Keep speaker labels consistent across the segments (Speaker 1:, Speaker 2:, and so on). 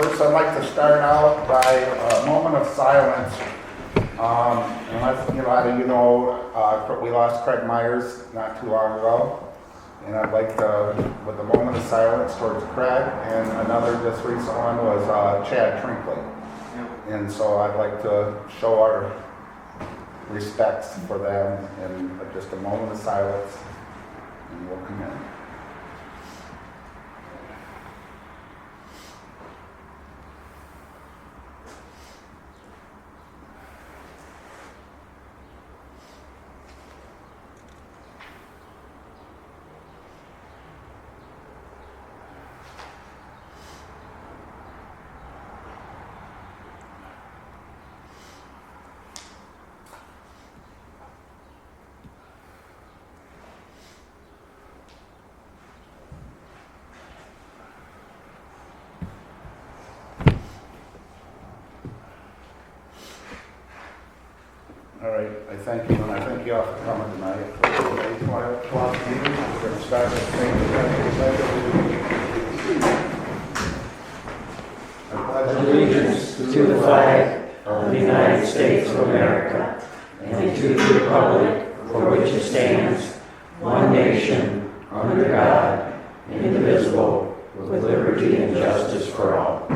Speaker 1: First, I'd like to start out by a moment of silence. Unless, a lot of you know, we lost Craig Myers not too long ago. And I'd like to, with a moment of silence towards Craig, and another just recent one was Chad Trinkley. And so I'd like to show our respects for them in just a moment of silence, and we'll come in. All right, I thank you, and I thank you all for coming tonight for today's 12th meeting. We're going to start with saying I pledge
Speaker 2: allegiance to the flag of the United States of America and to the republic for which it stands, one nation, under God, indivisible, with liberty and justice for all.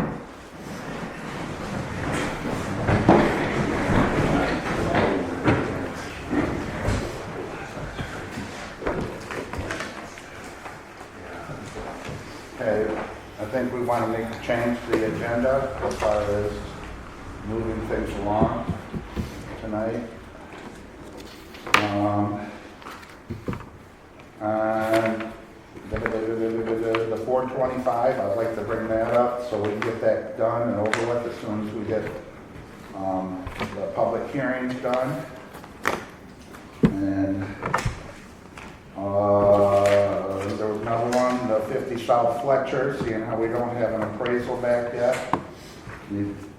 Speaker 1: Okay, I think we want to make a change to the agenda as far as moving things along tonight. And the 425, I'd like to bring that up so we can get that done and over with as soon as we get the public hearings done. And there was another one, the 50 South Fletcher, seeing how we don't have an appraisal back yet.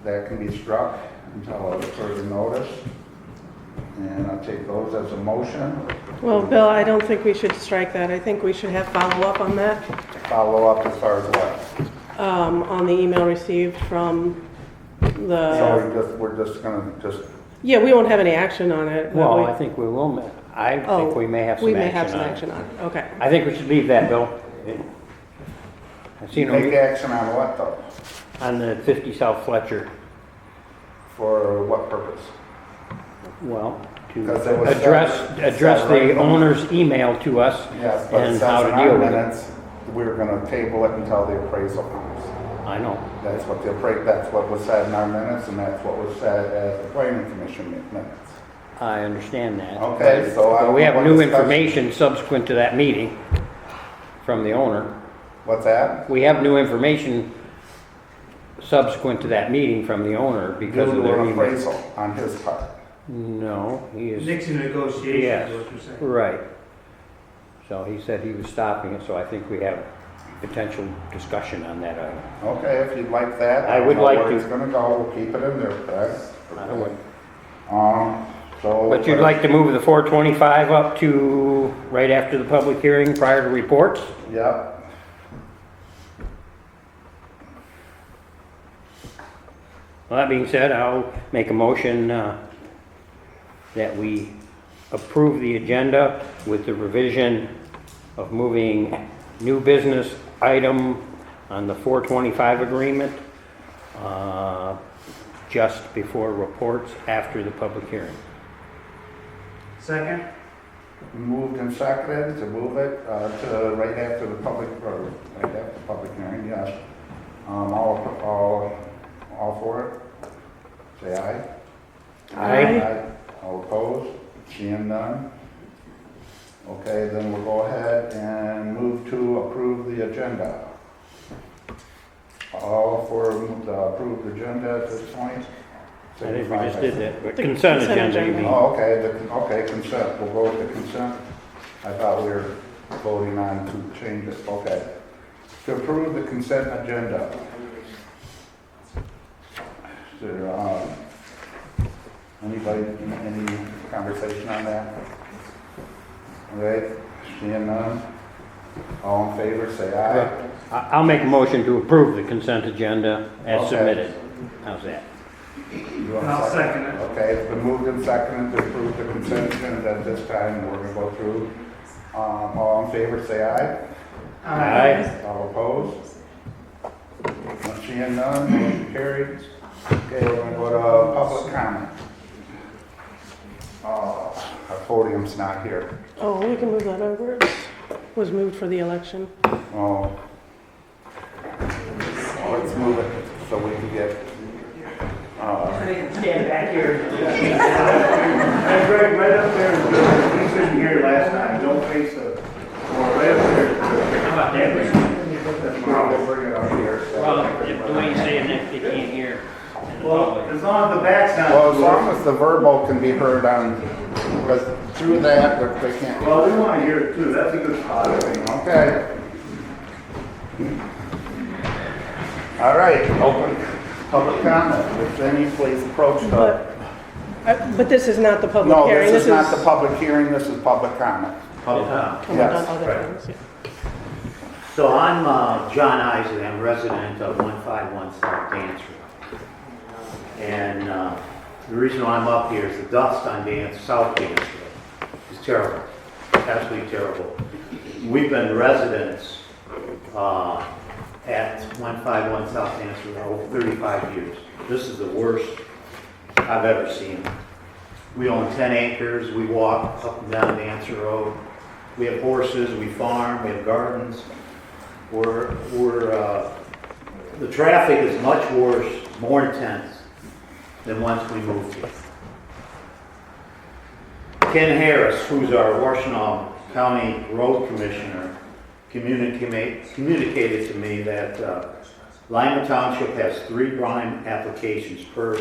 Speaker 1: That can be struck until a further notice. And I'll take those as a motion.
Speaker 3: Well, Bill, I don't think we should strike that. I think we should have follow-up on that,
Speaker 1: Follow up as far as what?
Speaker 3: on the email received from the,
Speaker 1: So we're just gonna
Speaker 3: yeah, we won't have any action on it. but
Speaker 2: Well,
Speaker 3: we-
Speaker 2: I think we will, I
Speaker 3: Oh,
Speaker 2: think we may have some
Speaker 3: We may have
Speaker 2: action
Speaker 3: some
Speaker 2: on
Speaker 3: action
Speaker 2: it.
Speaker 3: on it, okay.
Speaker 2: I think we should leave that, Bill. I see
Speaker 1: take
Speaker 2: no,
Speaker 1: action on what though?
Speaker 2: on the 50 South Fletcher,
Speaker 1: For what purpose?
Speaker 2: well, to
Speaker 1: Because it was
Speaker 2: address
Speaker 1: said right
Speaker 2: the
Speaker 1: now.
Speaker 2: owner's email to us
Speaker 1: Yes, but it
Speaker 2: and
Speaker 1: says
Speaker 2: how
Speaker 1: in
Speaker 2: to
Speaker 1: our
Speaker 2: deal with it.
Speaker 1: minutes, we're gonna table it until the appraisal comes.
Speaker 2: I know.
Speaker 1: That's what was said in our minutes, and that's what was said at the planning commission minutes.
Speaker 2: I understand that.
Speaker 1: Okay, so I
Speaker 2: But
Speaker 1: don't
Speaker 2: we
Speaker 1: know
Speaker 2: have
Speaker 1: what
Speaker 2: new
Speaker 1: discussion-
Speaker 2: information subsequent to that meeting from the owner.
Speaker 1: What's that?
Speaker 2: We have new information subsequent to that meeting from the owner because
Speaker 1: Due
Speaker 2: of
Speaker 1: to
Speaker 2: their
Speaker 1: an
Speaker 2: email.
Speaker 1: appraisal on his part.
Speaker 2: No, he is,
Speaker 4: Nixon negotiations,
Speaker 2: Yes.
Speaker 4: is what you're saying.
Speaker 2: right. So he said he was stopping it, so I think we have potential discussion on that item.
Speaker 1: Okay, if you'd like that.
Speaker 2: I would
Speaker 1: don't know
Speaker 2: like
Speaker 1: where
Speaker 2: to.
Speaker 1: It's gonna go, we'll keep it in there, Craig.
Speaker 2: I would.
Speaker 1: So.
Speaker 2: But you'd like to move the 425 up to right after the public hearing prior to reports?
Speaker 1: Yep.
Speaker 2: Well, that being said, I'll make a motion that we approve the agenda with the revision of moving new business item on the 425 agreement just before reports after the public hearing.
Speaker 4: Second?
Speaker 1: Moved and seconded to move it to right after the public, or right after the public hearing, yes. All for it? Say aye.
Speaker 2: Aye.
Speaker 1: All opposed? Seeing none? Okay, then we'll go ahead and move to approve the agenda. All for the approved agenda at this point?
Speaker 2: I think we just did that. But
Speaker 3: The
Speaker 2: consent
Speaker 3: consent
Speaker 2: agenda, you
Speaker 3: agenda.
Speaker 2: mean?
Speaker 1: Oh, okay, consent, we'll go with the consent. I thought we were voting on to change it, okay. To approve the consent agenda. Is there, anybody, any conversation on that? All right, seeing none, all in favor, say aye.
Speaker 2: I'll make a motion to approve the consent agenda as
Speaker 1: Okay.
Speaker 2: submitted. How's that?
Speaker 1: You want a
Speaker 4: I'll second it.
Speaker 1: Okay, it's been moved and seconded to approve the consent agenda at this time. We're gonna go through. All in favor, say aye.
Speaker 2: Aye.
Speaker 1: All opposed? Not seeing none, motion carried. Okay, we're gonna go to public comment. Our podium's not here.
Speaker 3: Oh, we can move that over. It was moved for the election.
Speaker 1: Oh. Let's move it so we can get,
Speaker 4: Stand back here. Hey, Greg, right up there, he's in here last time, don't face the, or right up there.
Speaker 2: How about that, Rick?
Speaker 1: we'll bring it up here.
Speaker 2: Well, if Dwayne's saying that they can't hear in the
Speaker 4: Well,
Speaker 2: public.
Speaker 4: as long as the back's not.
Speaker 1: Well, as long as the verbal can be heard on, because through that, they can't.
Speaker 4: Well, we want to hear it too, that's a good spot, I think.
Speaker 1: Okay. All right, open public comment. If any, please approach the.
Speaker 3: But this is not the public
Speaker 1: No,
Speaker 3: hearing.
Speaker 1: this is not the public hearing, this is public comment.
Speaker 4: Public comment.
Speaker 3: Comment on
Speaker 1: Yes,
Speaker 3: other
Speaker 4: right.
Speaker 3: things, yeah.
Speaker 5: So I'm John Isley, I'm resident of 151 South Dance Road. And the reason why I'm up here is the dust on South Dance Road is terrible, absolutely terrible. We've been residents at 151 South Dance Road for over 35 years. This is the worst I've ever seen. We own 10 acres, we walk up and down Dance Road. We have horses, we farm, we have gardens. The traffic is much worse, more intense than once we moved here. Ken Harris, who's our Washtenaw County Road Commissioner, communicated to me that Lima Township has 3 brine applications per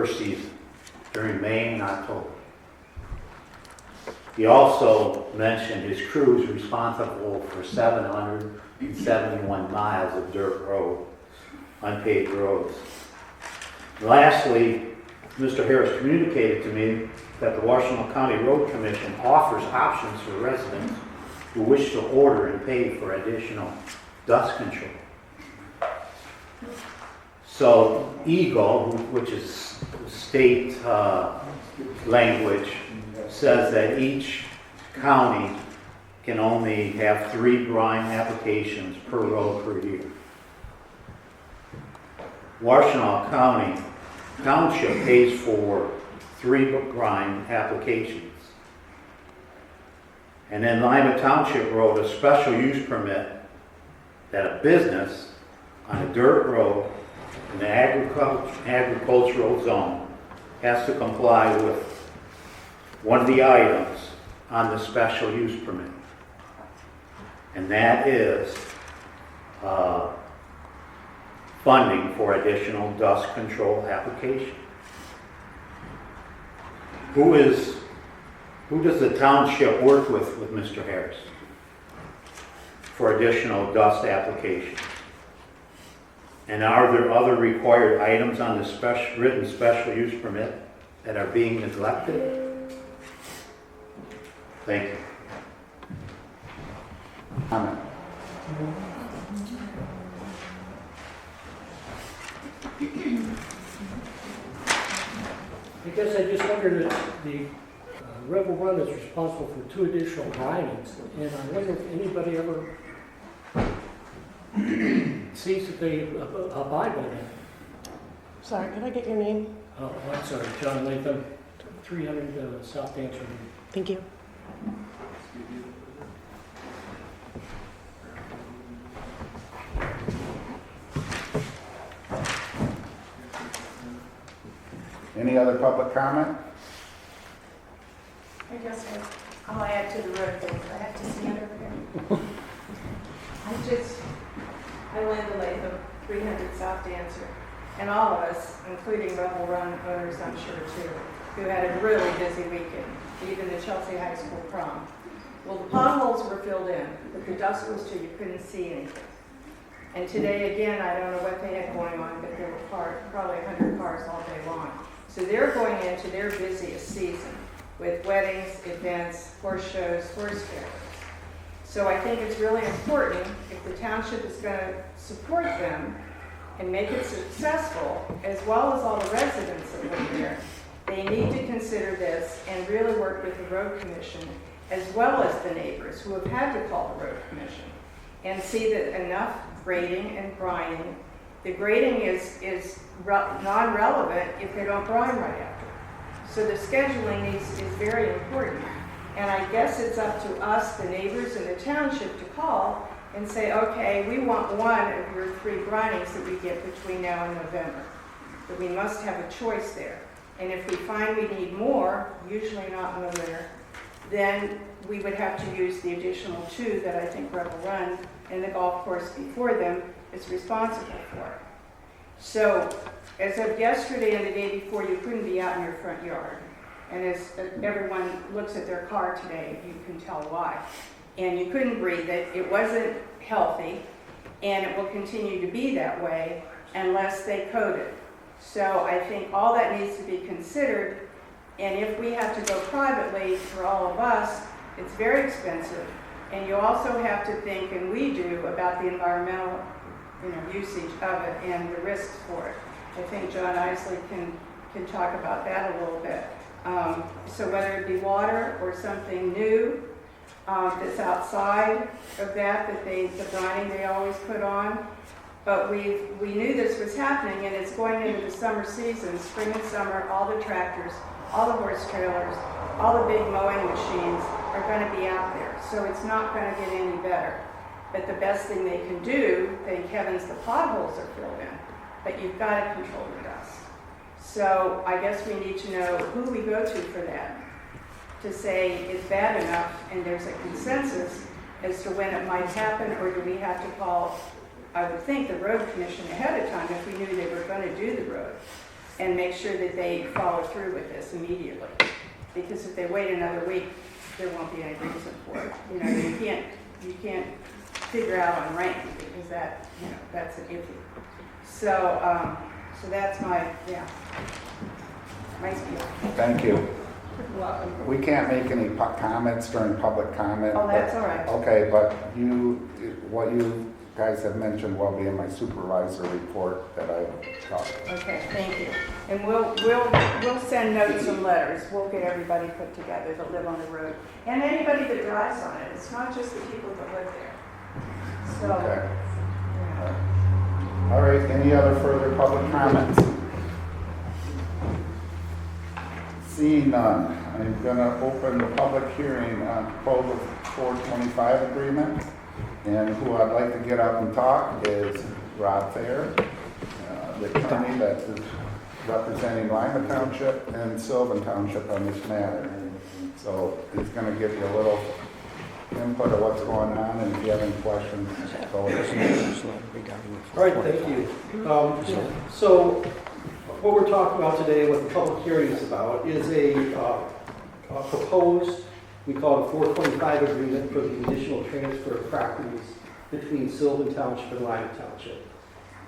Speaker 5: season during May and October. He also mentioned his crew is responsible for 771 miles of dirt road, unpaved roads. Lastly, Mr. Harris communicated to me that the Washtenaw County Road Commission offers options for residents who wish to order and pay for additional dust control. So EGLE, which is state language, says that each county can only have 3 brine applications per road per year. Washtenaw County Township pays for 3 brine applications. And then Lima Township wrote a special use permit that a business on a dirt road in the agricultural zone has to comply with one of the items on the special use permit. And that is funding for additional dust control application. Who does the township work with Mr. Harris for additional dust applications? And are there other required items on the written special use permit that are being neglected? Thank you.
Speaker 1: Comment.
Speaker 6: I guess I just wondered if the Rebel Run is responsible for 2 additional grindings, and I wonder if anybody ever sees that they abide by that.
Speaker 3: Sorry, could I get your name?
Speaker 6: Oh, I'm sorry, John Latham, 300 South Dance Road.
Speaker 3: Thank you.
Speaker 1: Any other public comment?
Speaker 7: I guess I'll add to the road thing. I have to stand over here. I Linda Latham, 300 South Dancer, and all of us, including Rebel Run owners, I'm sure too, who had a really busy weekend, even the Chelsea High School prom. Well, the potholes were filled in, but the dust was too, you couldn't see anything. And today, again, I don't know what they had going on, but there were probably 100 cars all day long. So they're going into their busiest season with weddings, events, horse shows, horse fairs. So I think it's really important, if the township is going to support them and make it successful, as well as all the residents that live there, they need to consider this and really work with the road commission, as well as the neighbors who have had to call the road commission, and see that enough grading and brining. The grading is non-relevant if they don't brine right after. So the scheduling is very important. And I guess it's up to us, the neighbors in the township, to call and say, okay, we want one of your 3 brinings that we get between now and November. But we must have a choice there. And if we find we need more, usually not in the winter, then we would have to use the additional 2 that I think Rebel Run and the golf course before them is responsible for. So as of yesterday and the day before, you couldn't be out in your front yard. And as everyone looks at their car today, you can tell why. And you couldn't breathe it. It wasn't healthy, and it will continue to be that way unless they coat it. So I think all that needs to be considered. And if we have to go privately for all of us, it's very expensive. And you also have to think, and we do, about the environmental usage of it and the risks for it. I think John Isley can talk about that a little bit. So whether it be water or something new that's outside of that the brining they always put on. But we knew this was happening, and it's going into the summer season, spring and summer. All the tractors, all the horse trailers, all the big mowing machines are going to be out there. So it's not going to get any better. But the best thing they can do, thank heavens the potholes are filled in, but you've got to control the dust. So I guess we need to know who we go to for that, to say it's bad enough and there's a consensus as to when it might happen, or do we have to call, I would think, the road commission ahead of time if we knew they were going to do the road, and make sure that they follow through with this immediately. Because if they wait another week, there won't be any reason for it. You can't figure out on rain, because that's an issue. So that's my spiel.
Speaker 1: Thank you.
Speaker 7: You're welcome.
Speaker 1: We can't make any comments during public comment.
Speaker 7: Oh, that's all right.
Speaker 1: Okay, but what you guys have mentioned will be in my supervisor report that I got.
Speaker 7: Okay, thank you. And we'll send notes and letters. We'll get everybody put together that live on the road. And anybody that drives on it. It's not just the people that live there. So,
Speaker 1: Okay.
Speaker 7: yeah.
Speaker 1: All right, any other further public comments? Seeing none, I'm going to open the public hearing on proposal 425 agreement. And who I'd like to get up and talk is Rob Thayer, the attorney that is representing Lima Township and Sylvan Township on this matter. So he's going to give you a little input of what's going on, and if you have any questions, go ahead.
Speaker 8: All right, thank you. So what we're talking about today, what the public hearing is about, is a proposed, we call it 425 agreement for the additional transfer of properties between Sylvan Township and Lima Township.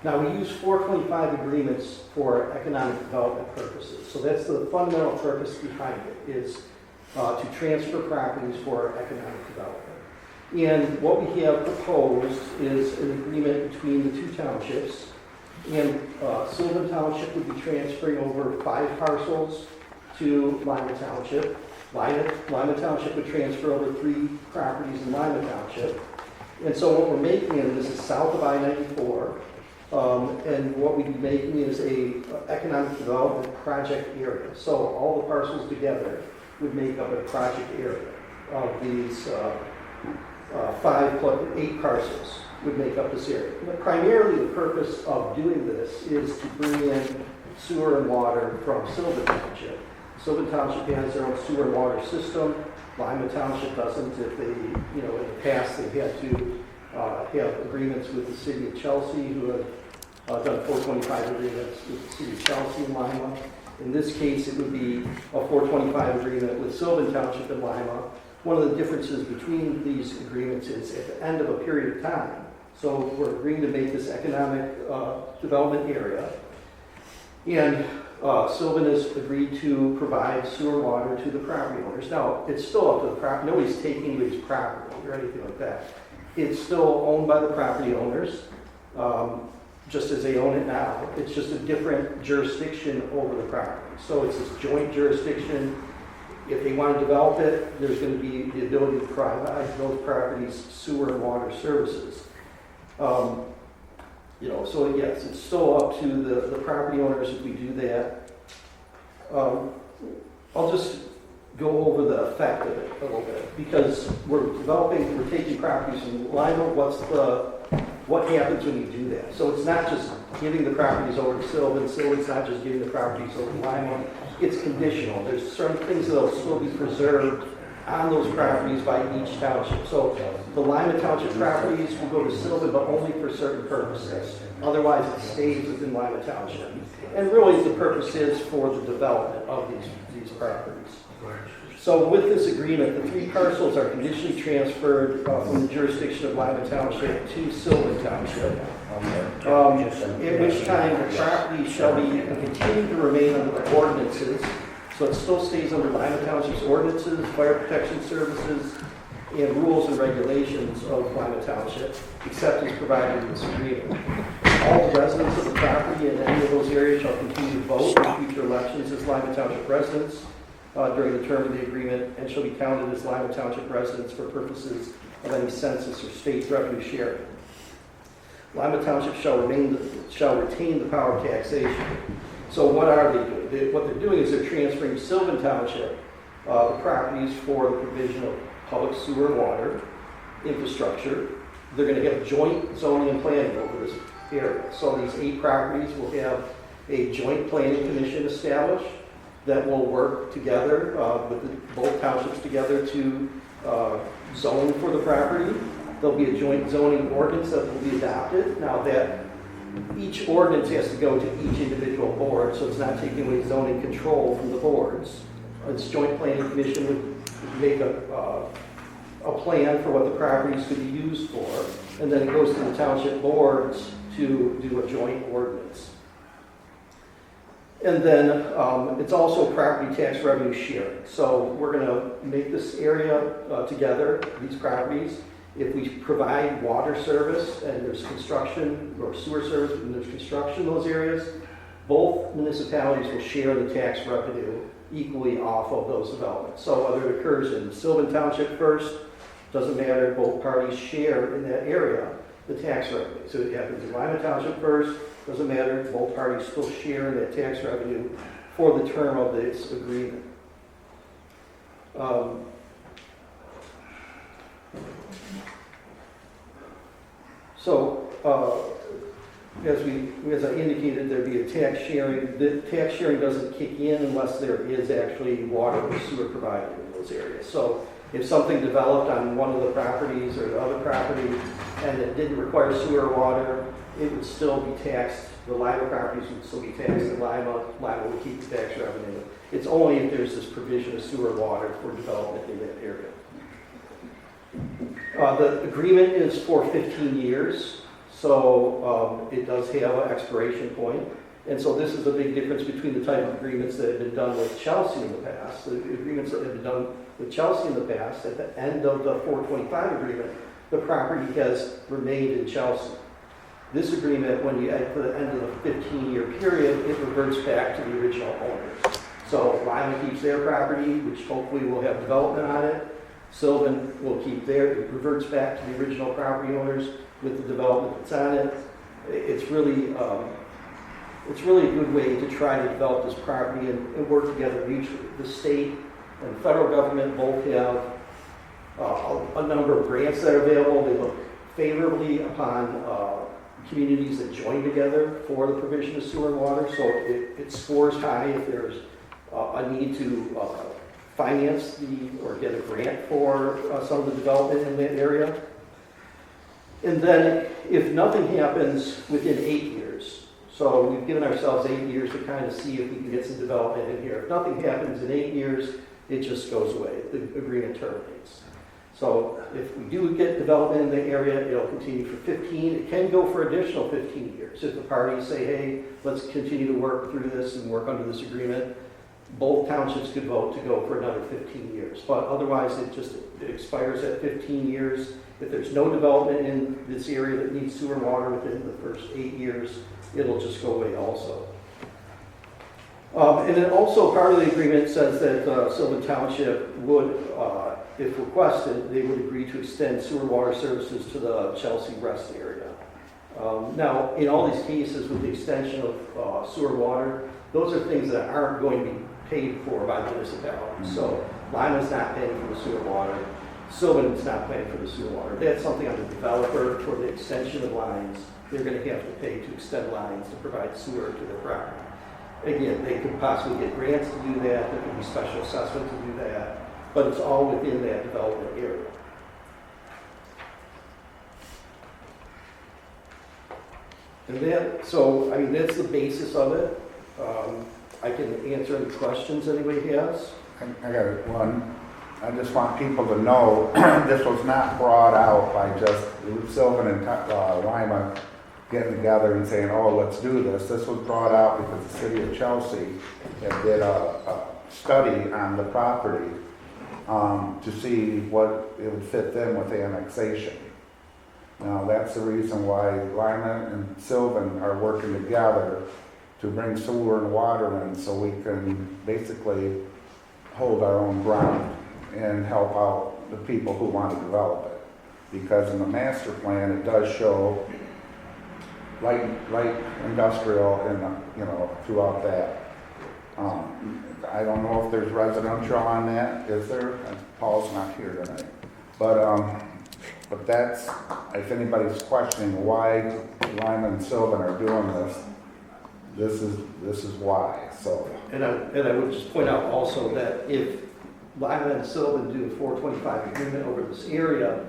Speaker 8: Now, we use 425 agreements for economic development purposes. So that's the fundamental purpose behind it, is to transfer properties for economic development. And what we have proposed is an agreement between the two townships. And Sylvan Township would be transferring over 5 parcels to Lima Township. Lima Township would transfer over 3 properties in Lima Township. And so what we're making, and this is south of I-94, and what we'd be making is a economic development project area. So all the parcels together would make up a project area of these 5 plus 8 parcels would make up this area. But primarily the purpose of doing this is to bring in sewer and water from Sylvan Township. Sylvan Township has their own sewer and water system. Lima Township doesn't. If they, in the past they've had to have agreements with the city of Chelsea, who have done 425 agreements with the city of Chelsea and Lima. In this case, it would be a 425 agreement with Sylvan Township and Lima. One of the differences between these agreements is at the end of a period of time. So we're agreeing to make this economic development area. And Sylvan has agreed to provide sewer water to the property owners. Now, it's still up to the property, nobody's taking anybody's property or anything like that. It's still owned by the property owners, just as they own it now. It's just a different jurisdiction over the property. So it's this joint jurisdiction. If they want to develop it, there's going to be the ability to provide those properties sewer and water services. So yes, it's still up to the property owners if we do that. I'll just go over the effect of it a little bit, because we're taking properties in Lima. What happens when you do that? So it's not just giving the properties over to Sylvan. Sylvan's not just giving the properties over to Lima. It's conditional. There's certain things that will still be preserved on those properties by each township. So the Lima Township properties will go to Sylvan, but only for certain purposes. Otherwise, it stays within Lima Township. And really, the purpose is for the development of these properties. So with this agreement, the 3 parcels are conditionally transferred from the jurisdiction of Lima Township to Sylvan Township. At which time the property shall be continue to remain under the ordinances. So it still stays under Lima Township's ordinances, fire protection services, and rules and regulations of Lima Township, except as provided in this agreement. All the residents of the property in any of those areas shall continue to vote in future elections as Lima Township residents during the term of the agreement, and shall be counted as Lima Township residents for purposes of any census or state revenue sharing. Lima Township shall retain the power of taxation. So what are they doing? What they're doing is they're transferring to Sylvan Township the properties for the provision of public sewer and water infrastructure. They're going to have joint zoning and planning over this area. So these 8 properties will have a joint planning commission established that will work together with both townships together to zone for the property. There'll be a joint zoning ordinance that will be adopted. Now that each ordinance has to go to each individual board, so it's not taking away zoning control from the boards. This joint planning commission would make a plan for what the properties could be used for, and then it goes to the township boards to do a joint ordinance. And then it's also property tax revenue sharing. So we're going to make this area together, these properties. If we provide water service and there's construction, or sewer service and there's construction in those areas, both municipalities will share the tax revenue equally off of those developments. So whether it occurs in Sylvan Township first, doesn't matter, both parties share in that area the tax revenue. So it happens in Lima Township first, doesn't matter, both parties still share in that tax revenue for the term of this agreement. As I indicated, there'd be a tax sharing. The tax sharing doesn't kick in unless there is actually water or sewer provided in those areas. So if something developed on one of the properties or the other property and it didn't require sewer or water, it would still be taxed. The Lima properties would still be taxed, and Lima would keep the tax revenue. It's only if there's this provision of sewer and water for development in that area. The agreement is for 15 years, so it does have an expiration point. And so this is a big difference between the type of agreements that have been done with Chelsea in the past. The agreements that have been done with Chelsea in the past, at the end of the 425 agreement, the property has remained in Chelsea. This agreement, when you at the end of the 15-year period, it reverts back to the original owners. So Lima keeps their property, which hopefully will have development on it. Sylvan will keep their, it reverts back to the original property owners with the development that's on it. It's really a good way to try to develop this property and work together mutually. The state and federal government both have a number of grants that are available. They look favorably upon communities that join together for the provision of sewer and water. So it scores high if there's a need to finance or get a grant for some of the development in that area. And then if nothing happens within 8 years, so we've given ourselves 8 years to kind of see if we can get some development in here. If nothing happens in 8 years, it just goes away. The agreement terminates. So if we do get development in the area, it'll continue for 15. It can go for additional 15 years. If the parties say, hey, let's continue to work through this and work under this agreement, both townships could vote to go for another 15 years. But otherwise, it expires at 15 years. If there's no development in this area that needs sewer and water within the first 8 years, it'll just go away also. And then also part of the agreement says that Sylvan Township would, if requested, they would agree to extend sewer and water services to the Chelsea Rest area. Now, in all these cases with the extension of sewer and water, those are things that aren't going to be paid for by the municipality. So Lima's not paying for the sewer and water. Sylvan's not paying for the sewer and water. That's something on the developer for the extension of lines. They're going to have to pay to extend lines to provide sewer to their property. Again, they could possibly get grants to do that. There could be special assessment to do that. But it's all within that development area. And that, so, I mean, that's the basis of it. I can answer any questions anybody has.
Speaker 1: I got one. I just want people to know, this was not brought out by just Sylvan and Lima getting together and saying, oh, let's do this. This was brought out because the city of Chelsea had did a study on the property to see what it would fit them with annexation. Now, that's the reason why Lima and Sylvan are working together to bring sewer and water in so we can basically hold our own ground and help out the people who want to develop it. Because in the master plan, it does show light industrial and, throughout that. I don't know if there's residential on that, is there? Paul's not here tonight. But that's, if anybody's questioning why Lima and Sylvan are doing this is why, so.
Speaker 8: And I would just point out also that if Lima and Sylvan do a 425 agreement over this area,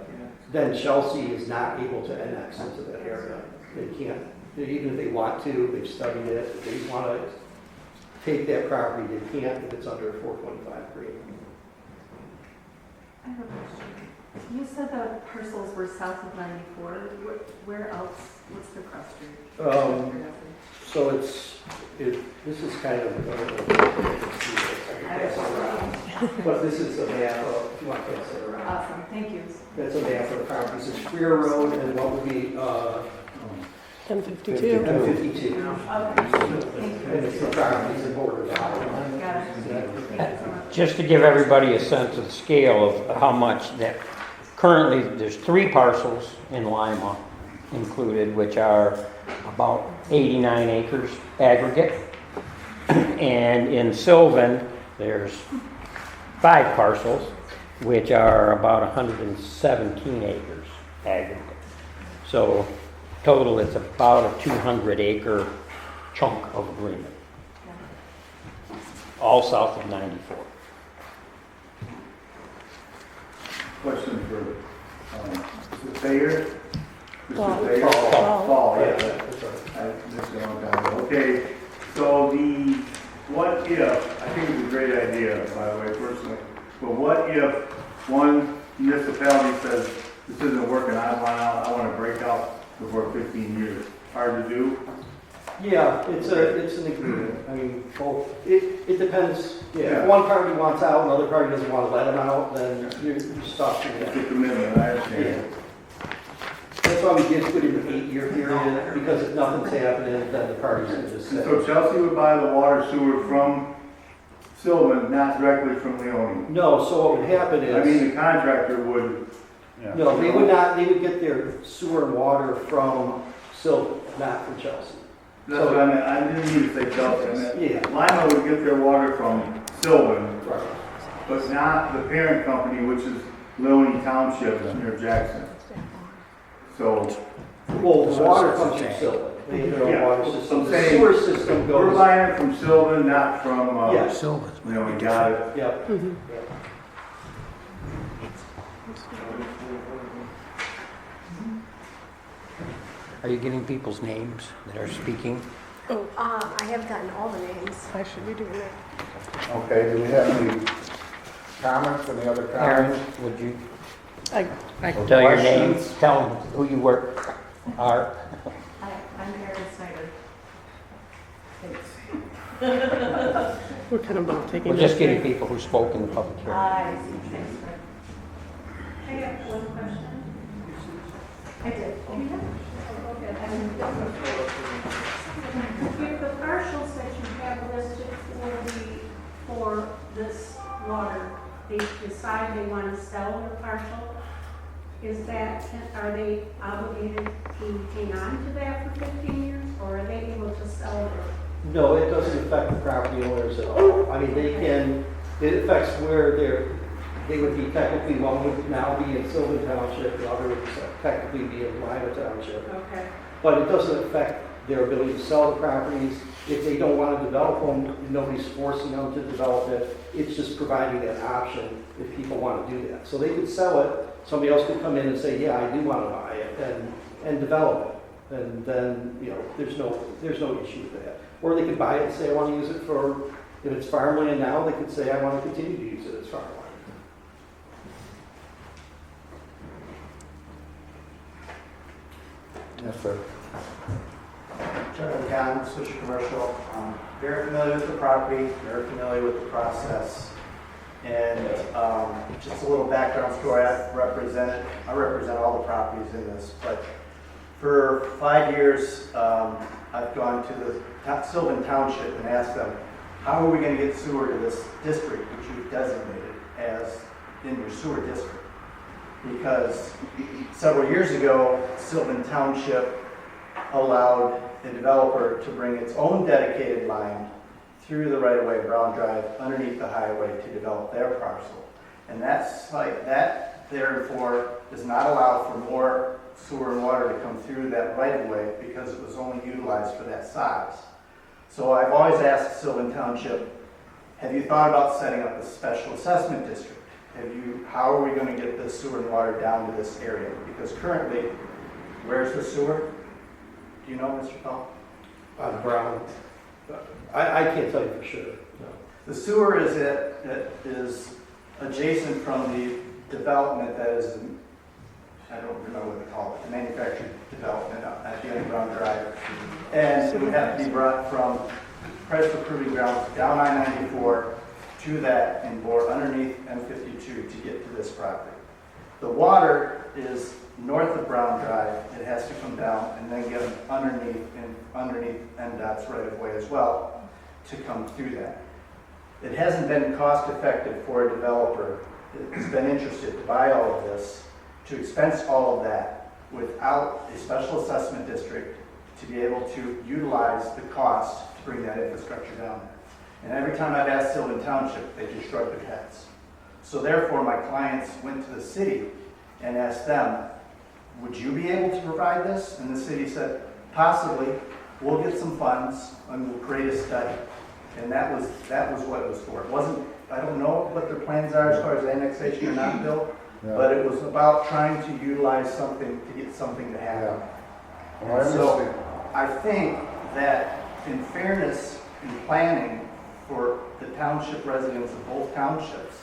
Speaker 8: then Chelsea is not able to annex into that area. They can't, even if they want to, they've studied it, if they want to take that property, they can't if it's under a 425 agreement.
Speaker 9: I have a question. You said the parcels were south of 94. Where else? What's the cross street?
Speaker 8: So this is kind of, but this is a map of, if you want to pass it around.
Speaker 9: Awesome, thank you.
Speaker 8: That's a map of the properties. It's Freer Road and what would be,
Speaker 3: M52.
Speaker 8: M52. And it's the properties that border the island.
Speaker 9: Got it. Thank you so much.
Speaker 2: Just to give everybody a sense of the scale of how much that, currently there's 3 parcels in Lima included, which are about 89 acres aggregate. And in Sylvan, there's 5 parcels, which are about 117 acres aggregate. So total, it's about a 200 acre chunk of agreement. All south of 94.
Speaker 4: Question for the Thayer?
Speaker 3: Paul.
Speaker 4: Mr. Thayer?
Speaker 3: Paul.
Speaker 4: Paul, yeah.
Speaker 8: That's right.
Speaker 4: I missed it a long time ago. Okay, so what if, I think it's a great idea, by the way, personally, but what if one municipality says, this isn't working, I want to break out before 15 years? Hard to do?
Speaker 8: Yeah, it's an agreement. I mean, both, it depends. Yeah.
Speaker 4: Yeah.
Speaker 8: If one party wants out, and the other party doesn't want to let them out, then you're stuck with
Speaker 4: It's
Speaker 8: that.
Speaker 4: a commitment, I understand.
Speaker 8: Yeah. That's why we did put in an 8-year period, because if nothing's happening, then the parties can just say.
Speaker 4: So Chelsea would buy the water sewer from Sylvan, not directly from Leone?
Speaker 8: No, so what would happen
Speaker 4: I mean,
Speaker 8: is,
Speaker 4: the contractor would,
Speaker 8: no, they would get their sewer and water from Sylvan, not from Chelsea.
Speaker 4: that's what I meant, I didn't mean to say Chelsea, I meant
Speaker 8: Yeah.
Speaker 4: Lima would get their water from Sylvan,
Speaker 8: Right.
Speaker 4: but not the parent company, which is Leone Township near Jackson. So,
Speaker 8: Well, the water comes from Sylvan. They have their own
Speaker 4: Yeah.
Speaker 8: water system.
Speaker 4: I'm
Speaker 8: The
Speaker 4: saying
Speaker 8: sewer system
Speaker 4: we're
Speaker 8: goes.
Speaker 4: buying it from Sylvan, not from,
Speaker 8: Yes.
Speaker 4: Leone, got it?
Speaker 8: Yep.
Speaker 2: Are you getting people's names that are speaking?
Speaker 9: I have gotten all the names.
Speaker 3: I should be doing that.
Speaker 1: Okay, do we have any comments, any other
Speaker 2: Aaron,
Speaker 1: comments?
Speaker 2: would you?
Speaker 3: I,
Speaker 2: Tell your name,
Speaker 1: Questions?
Speaker 2: tell them who you work are.
Speaker 9: I'm Erin Snyder.
Speaker 3: we're kind of both taking.
Speaker 2: We're just
Speaker 3: this
Speaker 2: getting
Speaker 3: thing.
Speaker 2: people who spoke in the public hearing.
Speaker 9: I see, thanks, Fred. I have one question. I did.
Speaker 10: If the parcels that you have listed for this water, they decide they want to sell their parcel, are they obligated to hang on to that for 15 years, or are they able to sell it?
Speaker 8: No, it doesn't affect the property owners at all. I mean, it affects where they would be technically, one would now be in Sylvan Township, the other would technically be in Lima Township.
Speaker 10: Okay.
Speaker 8: But it doesn't affect their ability to sell the properties. If they don't want to develop them, nobody's forcing them to develop it. It's just providing that option if people want to do that. So they could sell it, somebody else could come in and say, yeah, I do want to buy it, and develop it. And then, there's no issue with that. Or they could buy it and say, I want to use it for, if it's farmland now, they could say, I want to continue to use it as farmland.
Speaker 1: Yes, sir.
Speaker 11: Charlie Kahn, Swisher Commercial. Very familiar with the property, very familiar with the process. And just a little background story, I represent all the properties in this. But for 5 years, I've gone to the Sylvan Township and asked them, how are we going to get sewer to this district, which you've designated as in your sewer district? Because several years ago, Sylvan Township allowed a developer to bring its own dedicated line through the right-of-way of Brown Drive underneath the highway to develop their parcel. And that therefore does not allow for more sewer and water to come through that right-of-way because it was only utilized for that size. So I've always asked Sylvan Township, have you thought about setting up a special assessment district? How are we going to get the sewer and water down to this area? Because currently, where's the sewer? Do you know, Mr. Paul?
Speaker 8: Brown. I can't tell you for sure. No.
Speaker 11: The sewer is adjacent from the development that is, I don't remember what they call it, the manufactured development at the end of Brown Drive. And it would have to be brought from Chrysler Proving Grounds down I-94 to that and bore underneath M52 to get to this property. The water is north of Brown Drive. It has to come down and then get underneath MDOT's right of way as well to come through that. It hasn't been cost effective for a developer that's been interested to buy all of this, to expense all of that without a special assessment district to be able to utilize the cost to bring that infrastructure down there. And every time I've asked Sylvan Township, they just shrug their heads. So therefore, my clients went to the city and asked them, would you be able to provide this? And the city said, possibly. We'll get some funds and we'll create a study. And that was what it was for. It wasn't, I don't know what their plans are as far as annexation or not, Bill, but it was about trying to utilize something to get something to happen.
Speaker 1: Well, I
Speaker 11: And so
Speaker 1: understand.
Speaker 11: I think that in fairness in planning for the township residents of both townships,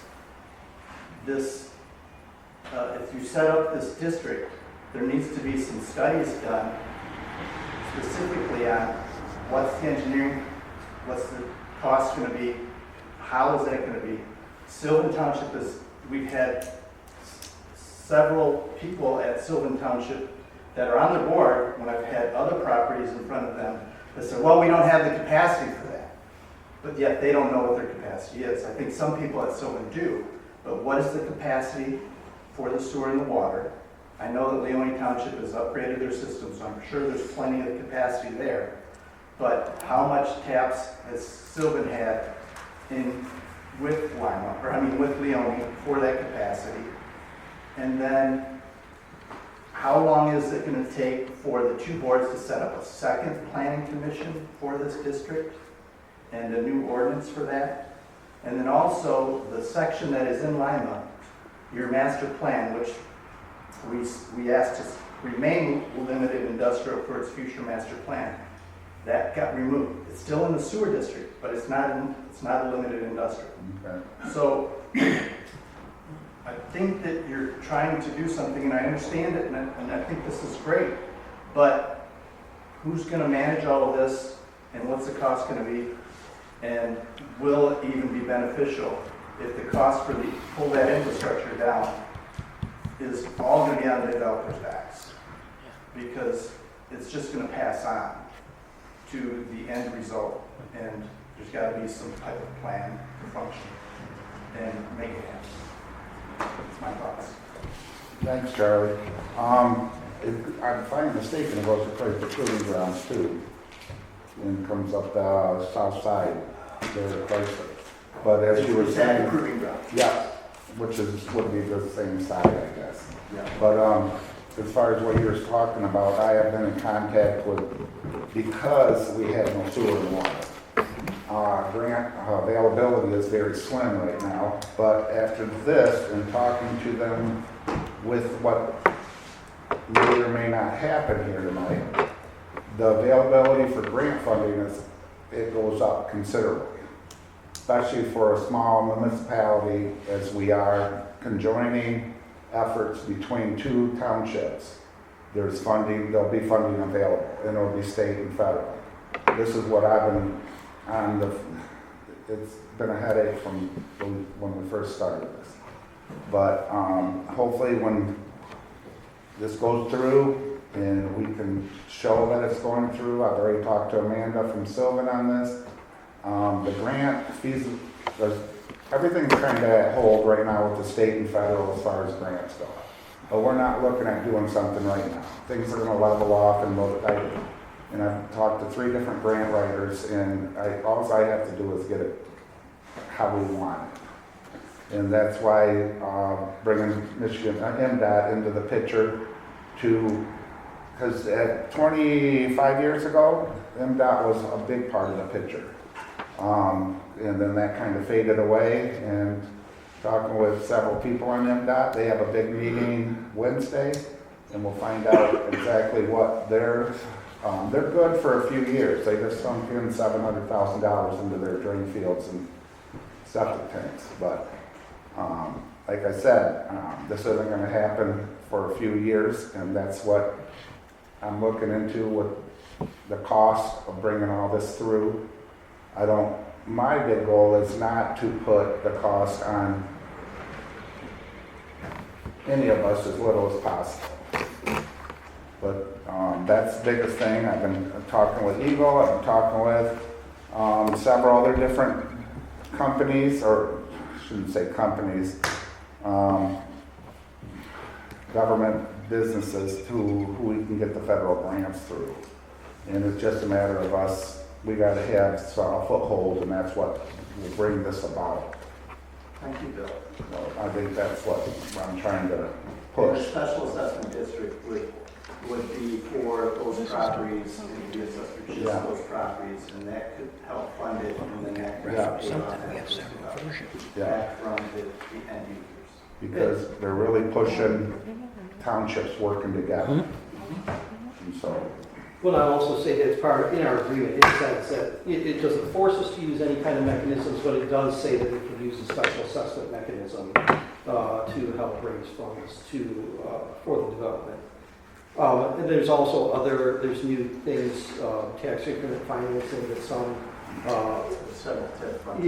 Speaker 11: this, if you set up this district, there needs to be some studies done specifically on what's the engineering, what's the cost going to be, how is that going to be. Sylvan Township we've had several people at Sylvan Township that are on the board when I've had other properties in front of them that said, well, we don't have the capacity for that. But yet they don't know what their capacity is. I think some people at Sylvan do. But what is the capacity for the sewer and the water? I know that Leone Township has upgraded their system, so I'm sure there's plenty of capacity there. But how much taps has Sylvan had with Lima, with Leone for that capacity? And then how long is it going to take for the two boards to set up a second planning commission for this district and a new ordinance for that? And then also the section that is in Lima, your master plan, which we asked to remain limited industrial for its future master plan. That got removed. It's still in the sewer district, but it's not a limited industrial.
Speaker 1: Okay.
Speaker 11: So I think that you're trying to do something, and I understand it, and I think this is great, but who's gonna manage all of this, and what's the cost gonna be? And will it even be beneficial if the cost for pull that infrastructure down is all gonna be on the developer's backs? Because it's just gonna pass on to the end result, and there's gotta be some type of plan to function and make it happen. That's my thoughts.
Speaker 1: Thanks, Charlie. If I'm finding mistaken, it goes to play for proving grounds too. And comes up the south side, there at Chrysler. But as you were
Speaker 11: Is that
Speaker 1: saying,
Speaker 11: the proving ground?
Speaker 1: yeah, which would be the same side, I guess.
Speaker 11: Yeah.
Speaker 1: But as far as what you were talking about, I have been in contact with, because we had no sewer and water. Grant availability is very slim right now, but after this, and talking to them with what may or may not happen here tonight, the availability for grant funding it goes up considerably, especially for a small municipality as we are conjoining efforts between two townships. There's funding, there'll be funding available, and it'll be state and federal. This is what I've been on it's been a headache from when we first started this. But hopefully when this goes through and we can show that it's going through, I've already talked to Amanda from Sylvan on this. The grant fees, everything's kind of at hold right now with the state and federal as far as grants go. But we're not looking at doing something right now. Things are going to level off, and I've talked to 3 different grant writers, and all I have to do is get it how we want it. And that's why bringing Michigan MDOT into the picture because at 25 years ago, MDOT was a big part of the picture. And then that kind of faded away, and talking with several people on MDOT, they have a big meeting Wednesday, and we'll find out exactly what they're good for a few years. They just sunk in $700,000 into their drain fields and septic tanks. But like I said, this isn't going to happen for a few years, and that's what I'm looking into with the cost of bringing all this through. My big goal is not to put the cost on any of us as little as possible. But that's the biggest thing. I've been talking with Eagle, I've been talking with several other different companies, or I shouldn't say companies, government businesses who we can get the federal grants through. And it's just a matter of us, we got to have a foothold, and that's what will bring this about.
Speaker 11: Thank you, Bill.
Speaker 1: So I think that's what I'm trying to
Speaker 11: The
Speaker 1: push.
Speaker 11: special assessment district would be for those properties, and the assessor just
Speaker 1: Yeah.
Speaker 11: those properties, and that could help fund it, and then that could
Speaker 1: Yeah.
Speaker 11: help pay off
Speaker 1: Yeah,
Speaker 11: back from the end users.
Speaker 1: because they're really pushing townships working together. And so,
Speaker 8: Well, I also say that it's part, in our agreement, it says that it doesn't force us to use any kind of mechanisms, but it does say that we can use a special assessment mechanism to help raise funds for the development. And there's also there's new things, tax increment financing that some,
Speaker 11: Several TIF funds.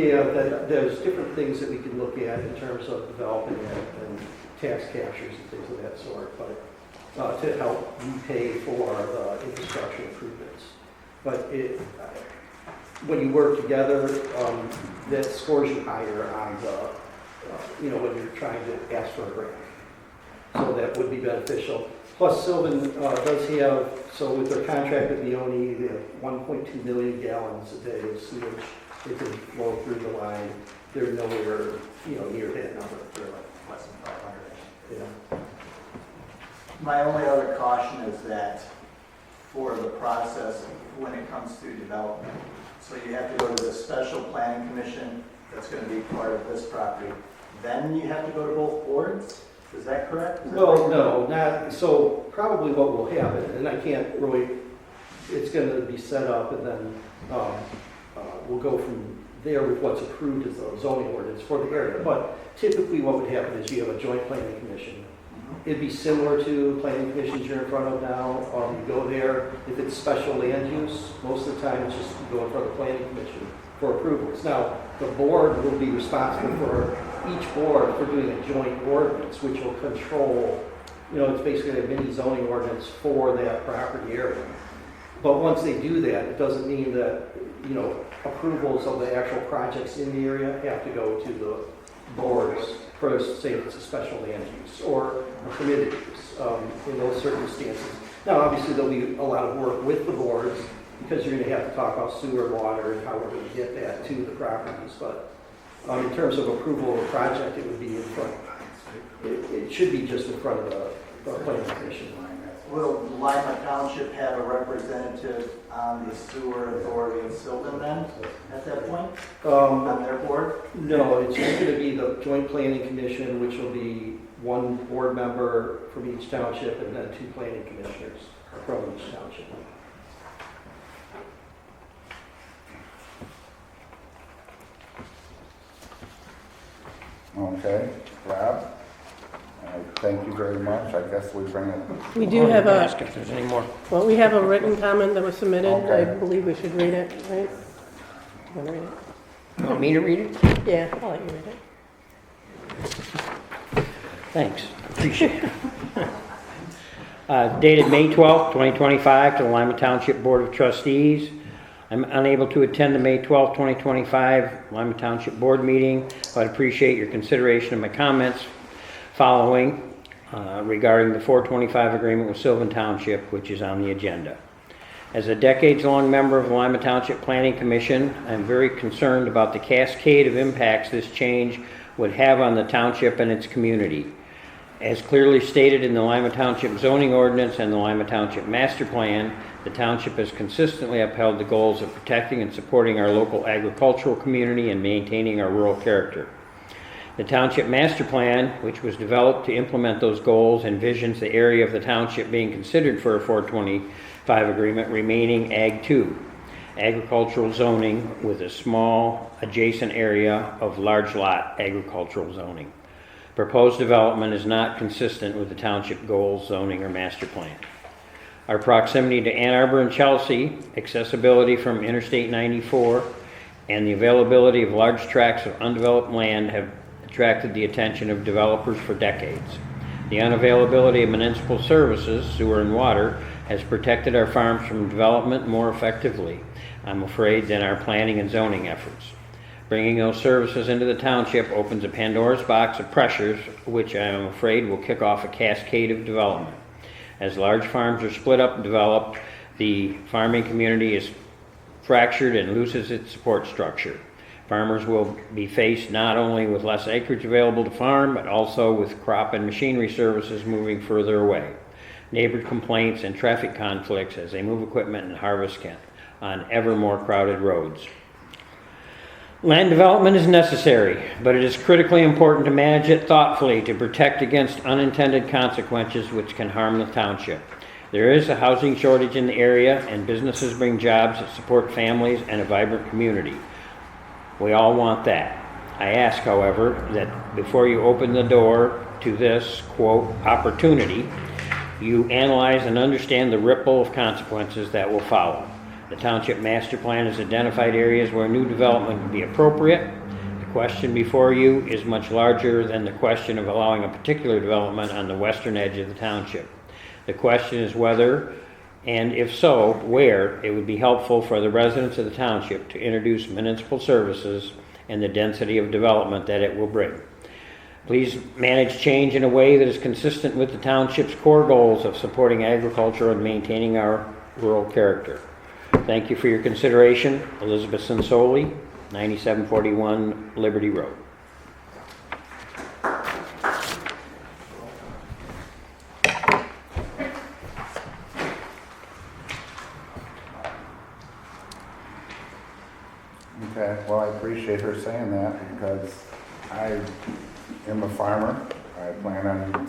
Speaker 8: there's different things that we can look at in terms of developing and tax captures and things of that sort, but to help repay for the infrastructure improvements. But when you work together, that scores you higher on the, when you're trying to ask for a grant. So that would be beneficial. Plus Sylvan does have, so with their contract with Leone, they have 1.2 million gallons a day of sewage that can flow through the line. They're nowhere, near that number. They're like less than 500. Yeah.
Speaker 11: My only other caution is that for the process when it comes to development, so you have to go to the special planning commission that's going to be part of this property. Then you have to go to both boards? Is that correct?
Speaker 8: Well, no, not, so probably what will happen, and I can't really, it's going to be set up and then we'll go from there with what's approved as a zoning ordinance for the area. But typically what would happen is you have a joint planning commission. It'd be similar to planning commissions you're in front of now. You go there, if it's special land use, most of the time it's just you go in front of the planning commission for approvals. Now, the board will be responsible for each board for doing a joint ordinance, which will control, it's basically a mini zoning ordinance for that property area. But once they do that, it doesn't mean that, approvals of the actual projects in the area have to go to the boards for, say, if it's a special land use or a permitted use in those circumstances. Now, obviously, there'll be a lot of work with the boards because you're going to have to talk about sewer, water, and how we're going to get that to the properties. But in terms of approval of a project, it would be in front. It should be just in front of the planning commission.
Speaker 11: Will Lima Township have a representative on the sewer authority of Sylvan then, at that point, on their board?
Speaker 8: No, it's just going to be the joint planning commission, which will be one board member from each township and then 2 planning commissioners from each township.
Speaker 1: Okay, Rob? Thank you very much. I guess we bring it.
Speaker 3: We do have
Speaker 2: Ask
Speaker 3: a,
Speaker 2: if there's any more.
Speaker 3: well, we have a written comment that was submitted. I
Speaker 1: Okay.
Speaker 3: believe we should read it, right? You want to read it?
Speaker 2: You want me to read it?
Speaker 3: Yeah, I'll let you read it.
Speaker 2: Thanks, appreciate it. Dated May 12th, 2025, to the Lima Township Board of Trustees. I'm unable to attend the May 12th, 2025 Lima Township Board meeting, but I'd appreciate your consideration of my comments following regarding the 425 agreement with Sylvan Township, which is on the agenda. As a decades-long member of the Lima Township Planning Commission, I'm very concerned about the cascade of impacts this change would have on the township and its community. As clearly stated in the Lima Township zoning ordinance and the Lima Township master plan, the township has consistently upheld the goals of protecting and supporting our local agricultural community and maintaining our rural character. The Township Master Plan, which was developed to implement those goals, envisions the area of the township being considered for a 425 agreement remaining Ag 2, agricultural zoning with a small adjacent area of large lot agricultural zoning. Proposed development is not consistent with the township goals, zoning, or master plan. Our proximity to Ann Arbor and Chelsea, accessibility from Interstate 94, and the availability of large tracts of undeveloped land have attracted the attention of developers for decades. The unavailability of municipal services, sewer and water, has protected our farms from development more effectively, I'm afraid, than our planning and zoning efforts. Bringing those services into the township opens a Pandora's box of pressures, which I am afraid will kick off a cascade of development. As large farms are split up and developed, the farming community is fractured and loses its support structure. Farmers will be faced not only with less acreage available to farm, but also with crop and machinery services moving further away. Neighbor complaints and traffic conflicts as they move equipment and harvest on ever more crowded roads. Land development is necessary, but it is critically important to manage it thoughtfully to protect against unintended consequences which can harm the township. There is a housing shortage in the area, and businesses bring jobs that support families and a vibrant community. We all want that. I ask, however, that before you open the door to this, quote, opportunity, you analyze and understand the ripple of consequences that will follow. The Township Master Plan has identified areas where new development would be appropriate. The question before you is much larger than the question of allowing a particular development on the western edge of the township. The question is whether, and if so, where it would be helpful for the residents of the township to introduce municipal services and the density of development that it will bring. Please manage change in a way that is consistent with the township's core goals of supporting agriculture and maintaining our rural character. Thank you for your consideration. Elizabeth Sensoli, 9741 Liberty Road.
Speaker 1: Okay, well, I appreciate her saying that because I am a farmer. I plan on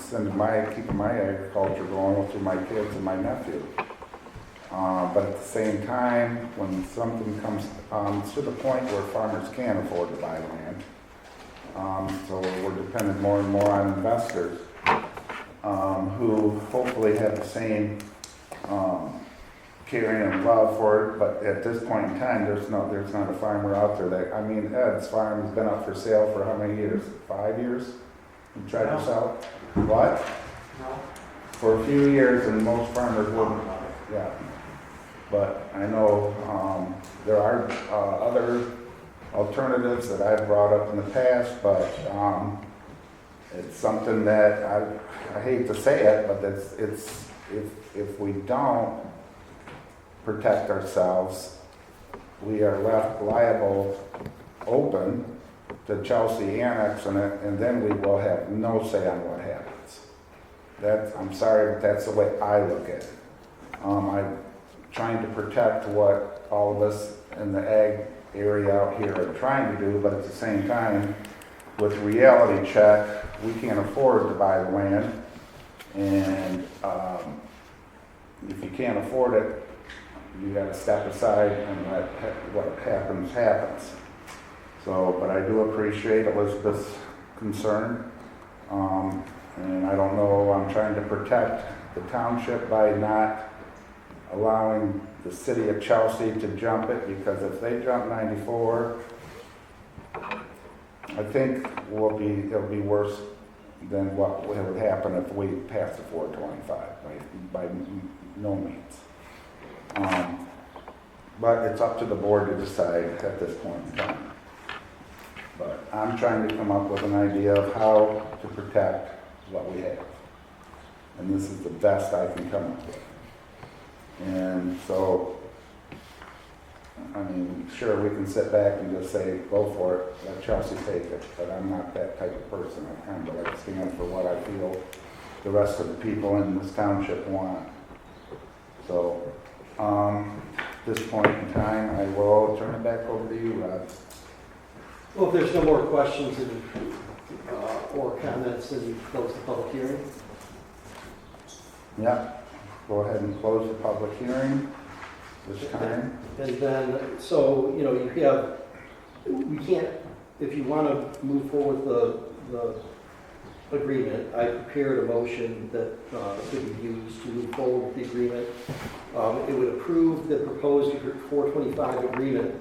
Speaker 1: keeping my agriculture going through my kids and my nephew. But at the same time, when something comes to the point where farmers can't afford to buy land, so we're dependent more and more on investors who hopefully have the same caring and love for it. But at this point in time, there's not a farmer out there that, I mean, Ed's farm has been up for sale for how many years? 5 years? You tried to sell? What?
Speaker 11: No.
Speaker 1: For a few years, and most farmers wouldn't. Yeah. But I know there are other alternatives that I've brought up in the past, but it's something that I hate to say it, but it's if we don't protect ourselves, we are left liable, open to Chelsea annexing it, and then we will have no say on what happens. I'm sorry, but that's the way I look at it. I'm trying to protect what all of us in the ag area out here are trying to do, but at the same time, with reality check, we can't afford to buy the land, and if you can't afford it, you gotta step aside and let what happens, happens. So, but I do appreciate Elizabeth's concern, and I don't know, I'm trying to protect the township by not allowing the city of Chelsea to jump it, because if they jump 94, I think it'll be worse than what would happen if we passed the 425, by no means. But it's up to the board to decide at this point in time. But I'm trying to come up with an idea of how to protect what we have. And this is the best I can come up with. And so, I mean, sure, we can sit back and just say, go for it, let Chelsea take it, but I'm not that type of person. I kind of like to stand for what I feel the rest of the people in this township want. So, at this point in time, I will turn it back over to you, Rob.
Speaker 8: Well, if there's no more questions or comments, then you close the public hearing.
Speaker 1: Yeah, go ahead and close the public hearing this time.
Speaker 8: And then, so, you know, we can't, if you want to move forward the agreement, I prepared a motion that could be used to move forward with the agreement. It would approve the proposed 425 agreement.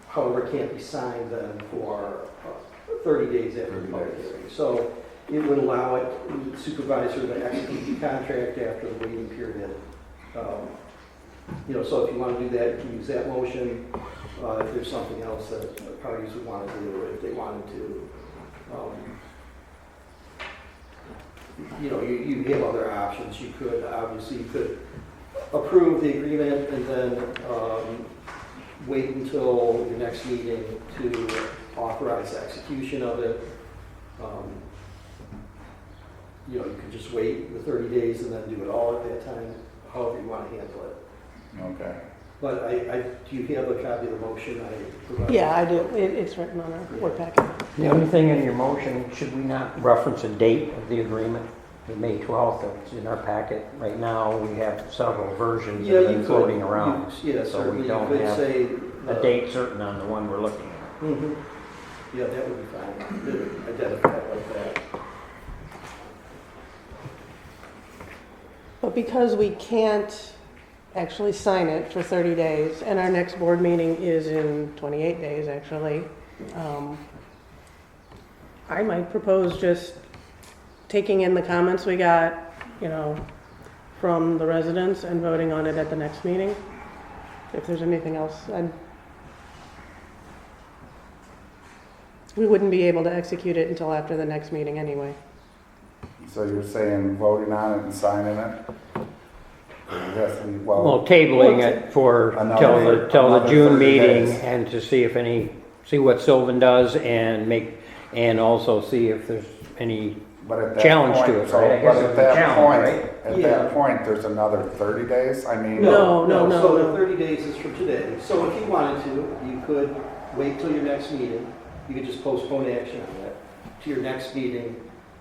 Speaker 8: However, it can't be signed then for 30 days after the public hearing. So it would allow the supervisor to execute the contract after the waiting period. You know, so if you want to do that, you can use that motion. If there's something else that the parties would want to do, if they wanted to, you know, you have other options. You could, obviously, you could approve the agreement and then wait until your next meeting to authorize the execution of it. You know, you could just wait the 30 days and then do it all at that time, however you want to handle it.
Speaker 1: Okay.
Speaker 8: But do you have a copy of the motion I provided?
Speaker 3: Yeah, I do. It's written on our board packet.
Speaker 2: The only thing in your motion, should we not reference a date of the agreement? May 12th, it's in our packet. Right now, we have several versions
Speaker 8: Yeah,
Speaker 2: of
Speaker 8: you
Speaker 2: them
Speaker 8: could.
Speaker 2: floating around.
Speaker 8: Yeah,
Speaker 2: So
Speaker 8: certainly
Speaker 2: we
Speaker 8: you
Speaker 2: don't
Speaker 8: could
Speaker 2: have
Speaker 8: say.
Speaker 2: a date certain on the one we're looking at.
Speaker 8: Mhm. Yeah, that would be fine. To identify it like that.
Speaker 3: But because we can't actually sign it for 30 days, and our next board meeting is in 28 days, actually, I might propose just taking in the comments we got, you know, from the residents and voting on it at the next meeting. If there's anything else, we wouldn't be able to execute it until after the next meeting anyway.
Speaker 1: So you're saying voting on it and signing it? It has to be,
Speaker 2: Well, tabling it for
Speaker 1: Another-
Speaker 2: till the
Speaker 1: another
Speaker 2: June
Speaker 1: 30
Speaker 2: meeting
Speaker 1: days.
Speaker 2: and to see what Sylvan does and also see if there's any
Speaker 1: but at that
Speaker 2: challenge
Speaker 1: point,
Speaker 2: to it,
Speaker 1: so,
Speaker 2: right? I guess
Speaker 1: but
Speaker 2: it
Speaker 1: at
Speaker 2: would be
Speaker 1: that
Speaker 2: challenge,
Speaker 1: point,
Speaker 2: right?
Speaker 1: at
Speaker 8: Yeah.
Speaker 1: that point, there's another 30 days? I mean,
Speaker 3: No.
Speaker 8: So the 30 days is from today. So if you wanted to, you could wait till your next meeting. You could just postpone action on that to your next meeting.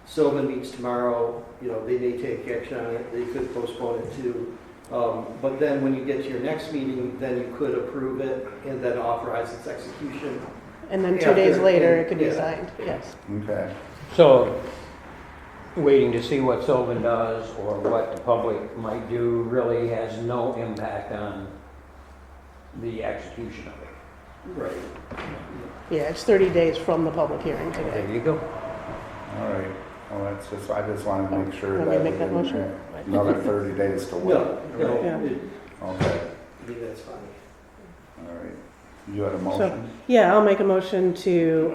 Speaker 8: Sylvan meets tomorrow. You know, they may take action on it. They could postpone it to But then when you get to your next meeting, then you could approve it and then authorize its execution.
Speaker 3: And then 2 days
Speaker 8: After-
Speaker 3: later, it could be
Speaker 8: yeah.
Speaker 3: signed, yes.
Speaker 1: Okay.
Speaker 2: So, waiting to see what Sylvan does or what the public might do really has no impact on the execution of it.
Speaker 8: Right.
Speaker 3: Yeah, it's 30 days from the public hearing today.
Speaker 2: There you go.
Speaker 1: All right. Well, that's just, I just wanted to make sure
Speaker 3: Want me
Speaker 1: that
Speaker 3: to
Speaker 1: we
Speaker 3: make that
Speaker 1: didn't
Speaker 3: motion?
Speaker 1: have another 30 days to wait.
Speaker 8: No, no,
Speaker 3: Yeah.
Speaker 1: Okay.
Speaker 8: that's fine.
Speaker 1: All right. You had a motion?
Speaker 3: Yeah, I'll make a motion to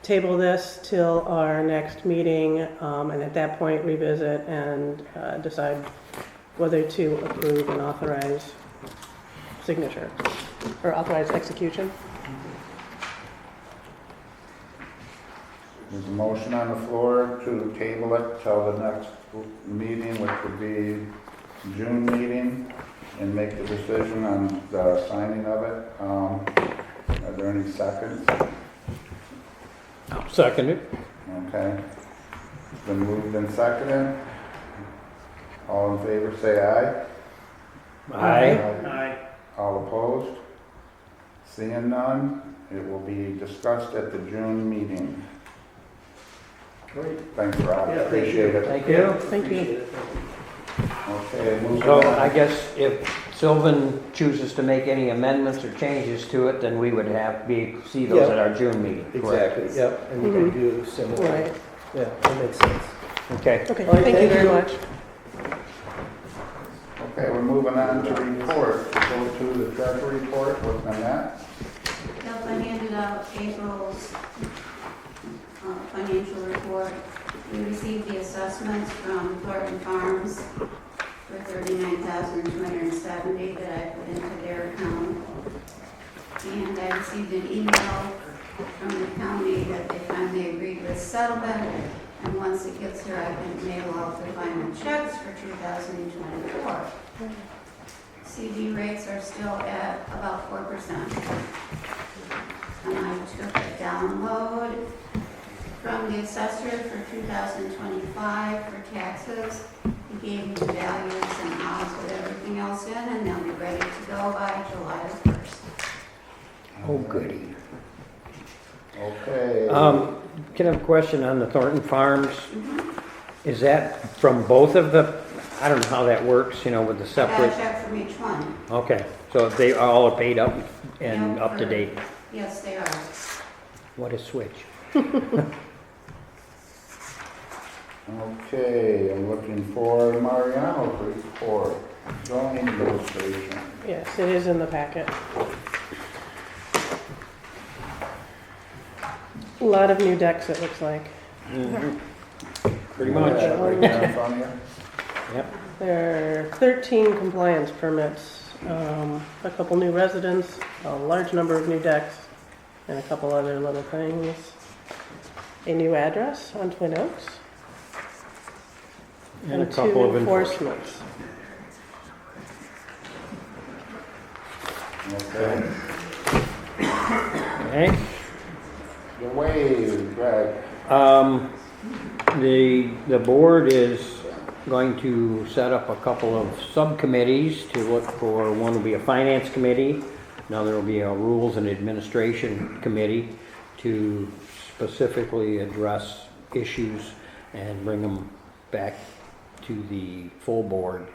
Speaker 3: table this till our next meeting, and at that point revisit and decide whether to approve and authorize signature, or authorize execution.
Speaker 1: There's a motion on the floor to table it till the next meeting, which would be June meeting, and make the decision on the signing of it. Are there any seconds?
Speaker 2: I'll second it.
Speaker 1: Okay. It's been moved and seconded. All in favor, say aye.
Speaker 2: Aye.
Speaker 1: All opposed? Seeing none, it will be discussed at the June meeting.
Speaker 8: Great.
Speaker 1: Thanks, Rob.
Speaker 8: Yeah, thank
Speaker 1: Appreciate
Speaker 8: you.
Speaker 1: it.
Speaker 2: Thank you.
Speaker 3: Thank you.
Speaker 8: Appreciate it.
Speaker 1: Okay, moving
Speaker 2: So
Speaker 1: on.
Speaker 2: I guess if Sylvan chooses to make any amendments or changes to it, then we would see those
Speaker 8: Yeah.
Speaker 2: at our June meeting. correct?
Speaker 8: Exactly, yep, and you can do similar.
Speaker 3: Right.
Speaker 8: Yeah, that makes sense.
Speaker 2: Okay.
Speaker 3: Okay,
Speaker 8: All right,
Speaker 3: thank you
Speaker 8: thank
Speaker 3: very
Speaker 8: you.
Speaker 3: much.
Speaker 1: Okay, we're moving on to reports. We go to the treasury report. What's on that?
Speaker 10: Yep, I handed out April's financial report. We received the assessments from Thornton Farms for $39,270 that I put into their account. And I received an email from the county that they finally agreed with settlement. And once it gets here, I can mail out the final checks for 2024. CD rates are still at about 4%. And I took a download from the assessor for 2025 for taxes. He gave me the values and odds with everything else in, and they'll be ready to go by July the 1st.
Speaker 2: Oh, goody.
Speaker 1: Okay.
Speaker 2: Can I have a question on the Thornton Farms? Is that from both of the, I don't know how that works, with the
Speaker 10: I got a
Speaker 2: separate?
Speaker 10: check from each one.
Speaker 2: Okay, so they all are paid up and
Speaker 10: Yep,
Speaker 2: up to
Speaker 10: for-
Speaker 2: date?
Speaker 10: Yes, they are.
Speaker 2: What a switch.
Speaker 1: Okay, I'm looking for Mariano's report. Zoning illustration.
Speaker 3: Yes, it is in the packet. A lot of new decks, it looks like.
Speaker 2: Pretty much.
Speaker 1: Yeah, right there in front of you.
Speaker 2: Yep.
Speaker 3: There are 13 compliance permits, a couple new residents, a large number of new decks, and a couple other little things. A new address on Twin Oaks.
Speaker 2: And a
Speaker 3: two
Speaker 2: couple of enforcements.
Speaker 1: Okay.
Speaker 2: Okay.
Speaker 1: The wave, Greg.
Speaker 2: The board is going to set up a couple of subcommittees to look for, one will be a finance committee, another will be a rules and administration committee to specifically address issues and bring them back to the full board.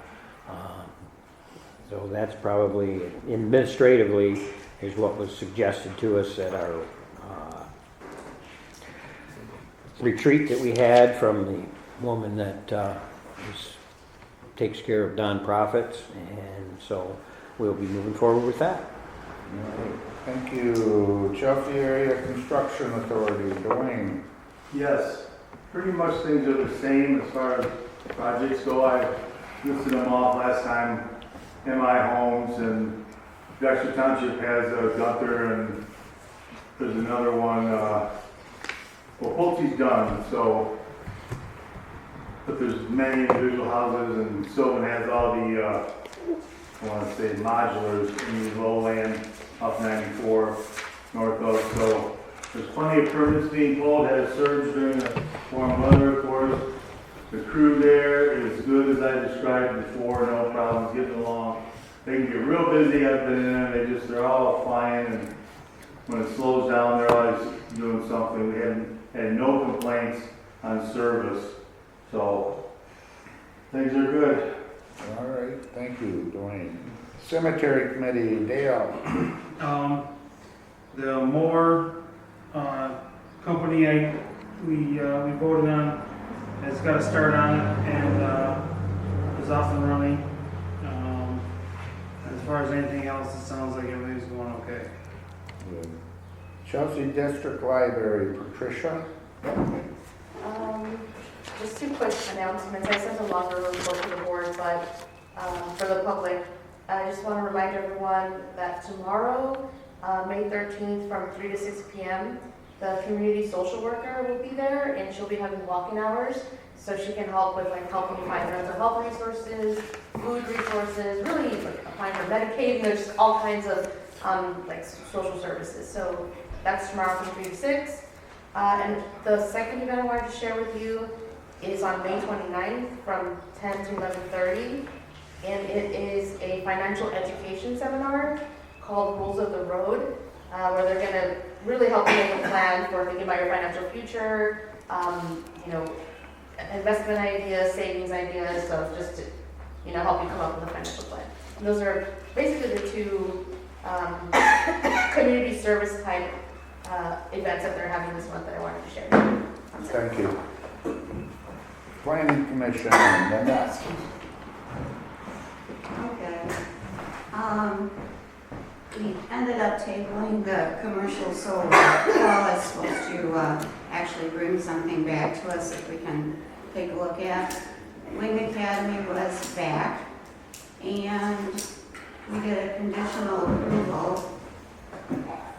Speaker 2: So that's probably, administratively, is what was suggested to us at our retreat that we had from the woman that takes care of nonprofits, and so we'll be moving forward with that.
Speaker 1: All right. Thank you. Chelsea Area Construction Authority, Dwayne.
Speaker 4: Yes, pretty much things are the same as far as projects go. I listed them off last time. MI Homes and Dexter Township has a gutter, and there's another one, well, Pulte's done, so, but there's many individual houses, and Sylvan has all the, I want to say modulars in the lowland up 94 north of, so there's plenty of permits being pulled, had a surge during the warm weather, of course. The crew there is good as I described before, no problems getting along. They can get real busy, I've been in there, they're all flying, and when it slows down, they're always doing something. We had no complaints on service, so things are good.
Speaker 1: All right, thank you, Dwayne. Cemetery Committee, Dale.
Speaker 12: The Moore company we voted on has got to start on it and is off and running. As far as anything else, it sounds like everything's going okay.
Speaker 1: Good. Chelsea District Library, Patricia.
Speaker 13: Just two quick announcements. I sent a longer report to the board, but for the public, I just want to remind everyone that tomorrow, May 13th, from 3 to 6 p.m., the community social worker will be there, and she'll be having walk-in hours, so she can help with like helping you find mental health resources, food resources, really like applying for Medicaid, there's just all kinds of like social services. So that's tomorrow from 3 to 6. And the second event I wanted to share with you is on May 29th from 10 to 11:30, and it is a financial education seminar called Rules of the Road, where they're going to really help you make a plan for thinking about your financial future, investment ideas, savings ideas, so just to help you come up with a financial plan. And those are basically the two community service type events that they're having this month that I wanted to share.
Speaker 1: Thank you. Planning Commission, Nanette.
Speaker 14: Okay. We ended up tabling the commercial solar. Paul is supposed to actually bring something back to us if we can take a look at. Wing Academy was back, and we did a conditional approval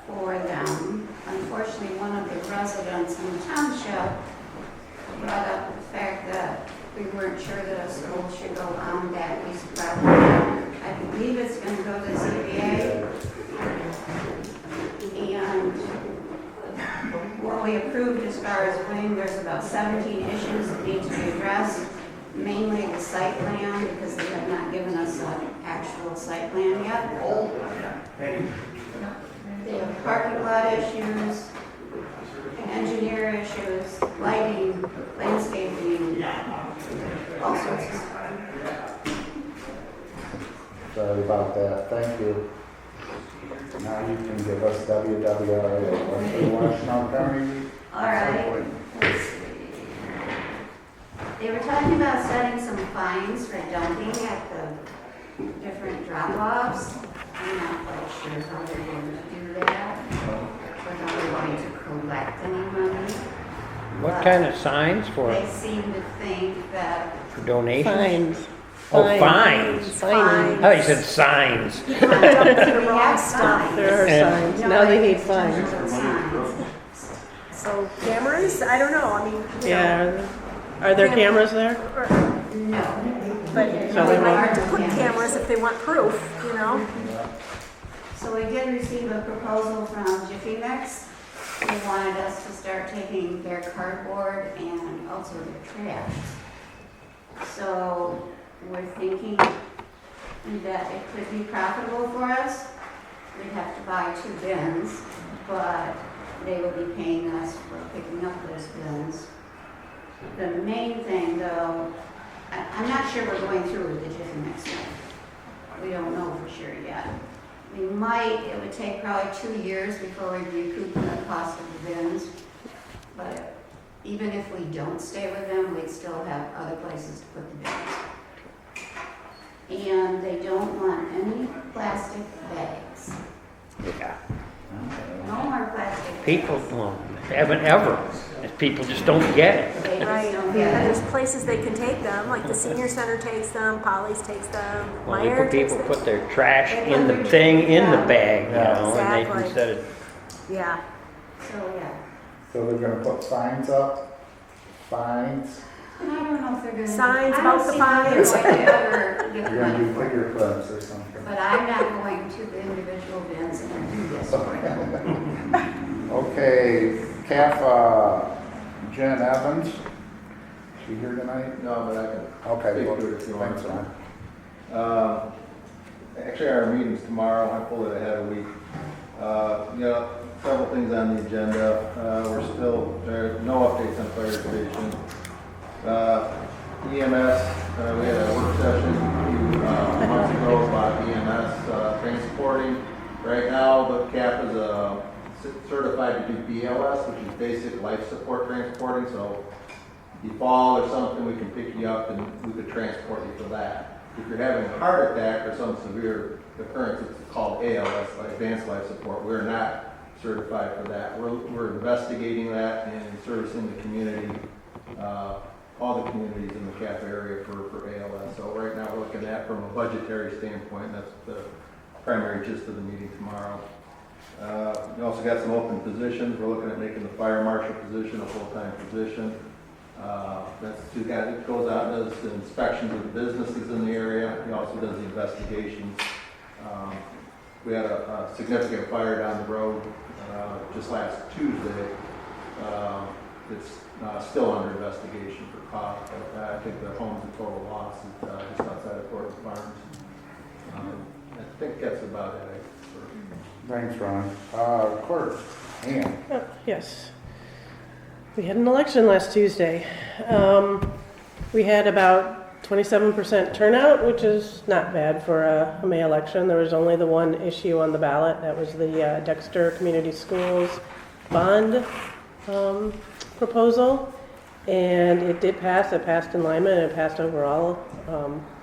Speaker 14: for them. Unfortunately, one of the residents in the township brought up the fact that we weren't sure that a school should go on that piece of property. I believe it's going to go to ZBA. And what we approved as far as Wing, there's about 17 issues that need to be addressed, mainly the site plan, because they have not given us an actual site plan yet. They have parking lot issues, engineer issues, lighting, landscaping, all sorts of stuff.
Speaker 1: Sorry about that, thank you. Now you can give us WWRA, Western Washington County.
Speaker 14: All right. Let's see. They were talking about setting some fines for dumping at the different drop-offs. I'm not quite sure how they're going to do that, or how they're going to collect any money.
Speaker 2: What
Speaker 14: But
Speaker 2: kind of signs for
Speaker 14: they seem to think that
Speaker 2: donations?
Speaker 3: Fines.
Speaker 2: Oh, fines.
Speaker 3: Fines.
Speaker 2: Oh, you said signs.
Speaker 14: we have signs.
Speaker 3: There are signs. Now they need fines.
Speaker 14: Signs.
Speaker 15: So cameras, I don't know, I mean,
Speaker 3: Yeah. Are there cameras there?
Speaker 14: No.
Speaker 15: but
Speaker 3: So
Speaker 15: they
Speaker 3: they
Speaker 15: might
Speaker 3: won't-
Speaker 15: have to put cameras if they want proof, you know?
Speaker 14: So we did receive a proposal from Jiffy Mix. They wanted us to start taking their cardboard and also their trash. So we're thinking that it could be profitable for us. We'd have to buy 2 bins, but they will be paying us for picking up those bins. The main thing though, I'm not sure we're going through with the Jiffy Mix one. We don't know for sure yet. We might, it would take probably 2 years before we recoup the cost of the bins. But even if we don't stay with them, we'd still have other places to put the bins. And they don't want any plastic bags.
Speaker 2: Yeah.
Speaker 14: No more plastic bags.
Speaker 2: People haven't ever. People just don't get it.
Speaker 14: They just
Speaker 15: Right,
Speaker 14: don't
Speaker 15: and
Speaker 14: get
Speaker 15: there's
Speaker 14: it.
Speaker 15: places they can take them, like the senior center takes them, Polly's takes them,
Speaker 2: Well,
Speaker 15: Meyer takes
Speaker 2: people
Speaker 15: them.
Speaker 2: put their trash in the thing, in the bag, you know, and they,
Speaker 15: Exactly.
Speaker 2: instead of,
Speaker 15: Yeah,
Speaker 14: So, yeah.
Speaker 1: So they're gonna put signs up, fines,
Speaker 14: And I don't know if they're gonna.
Speaker 15: Signs
Speaker 14: I
Speaker 15: about
Speaker 14: don't
Speaker 15: the
Speaker 14: see how they're
Speaker 15: fines.
Speaker 14: going to ever get
Speaker 1: you're gonna
Speaker 14: money
Speaker 1: do
Speaker 14: for it.
Speaker 1: figure clips or something.
Speaker 14: But I'm not going to the individual bins and do this for them.
Speaker 1: Okay, CAFA, Jen Evans. You here tonight?
Speaker 16: No, but I can
Speaker 1: Okay,
Speaker 16: speak
Speaker 1: well,
Speaker 16: to it if you want.
Speaker 1: thanks, Ron.
Speaker 16: Actually, our meeting's tomorrow. I pulled it ahead a week. Several things on the agenda. There are no updates on fire station. EMS, we had a work session a few months ago about EMS transporting. Right now, the CAP is certified to do BLS, which is basic life support transporting. So if you fall or something, we can pick you up and we could transport you for that. If you're having a heart attack or some severe occurrence, it's called ALS, like advanced life support. We're not certified for that. We're investigating that and servicing the community, all the communities in the CAP area for ALS. So right now we're looking at that from a budgetary standpoint. That's the primary gist of the meeting tomorrow. We also got some open positions. We're looking at making the fire marshal position a full-time position. It goes out and does the inspections of the businesses in the area. He also does the investigations. We had a significant fire down the road just last Tuesday. It's still under investigation for cause, but I think the home's a total loss just outside of Fort Farms. I think that's about it.
Speaker 1: Thanks, Ron. Clerk, Ann.
Speaker 3: Yes. We had an election last Tuesday. We had about 27% turnout, which is not bad for a May election. There was only the one issue on the ballot. That was the Dexter Community Schools bond proposal. And it did pass. It passed in Lima and it passed overall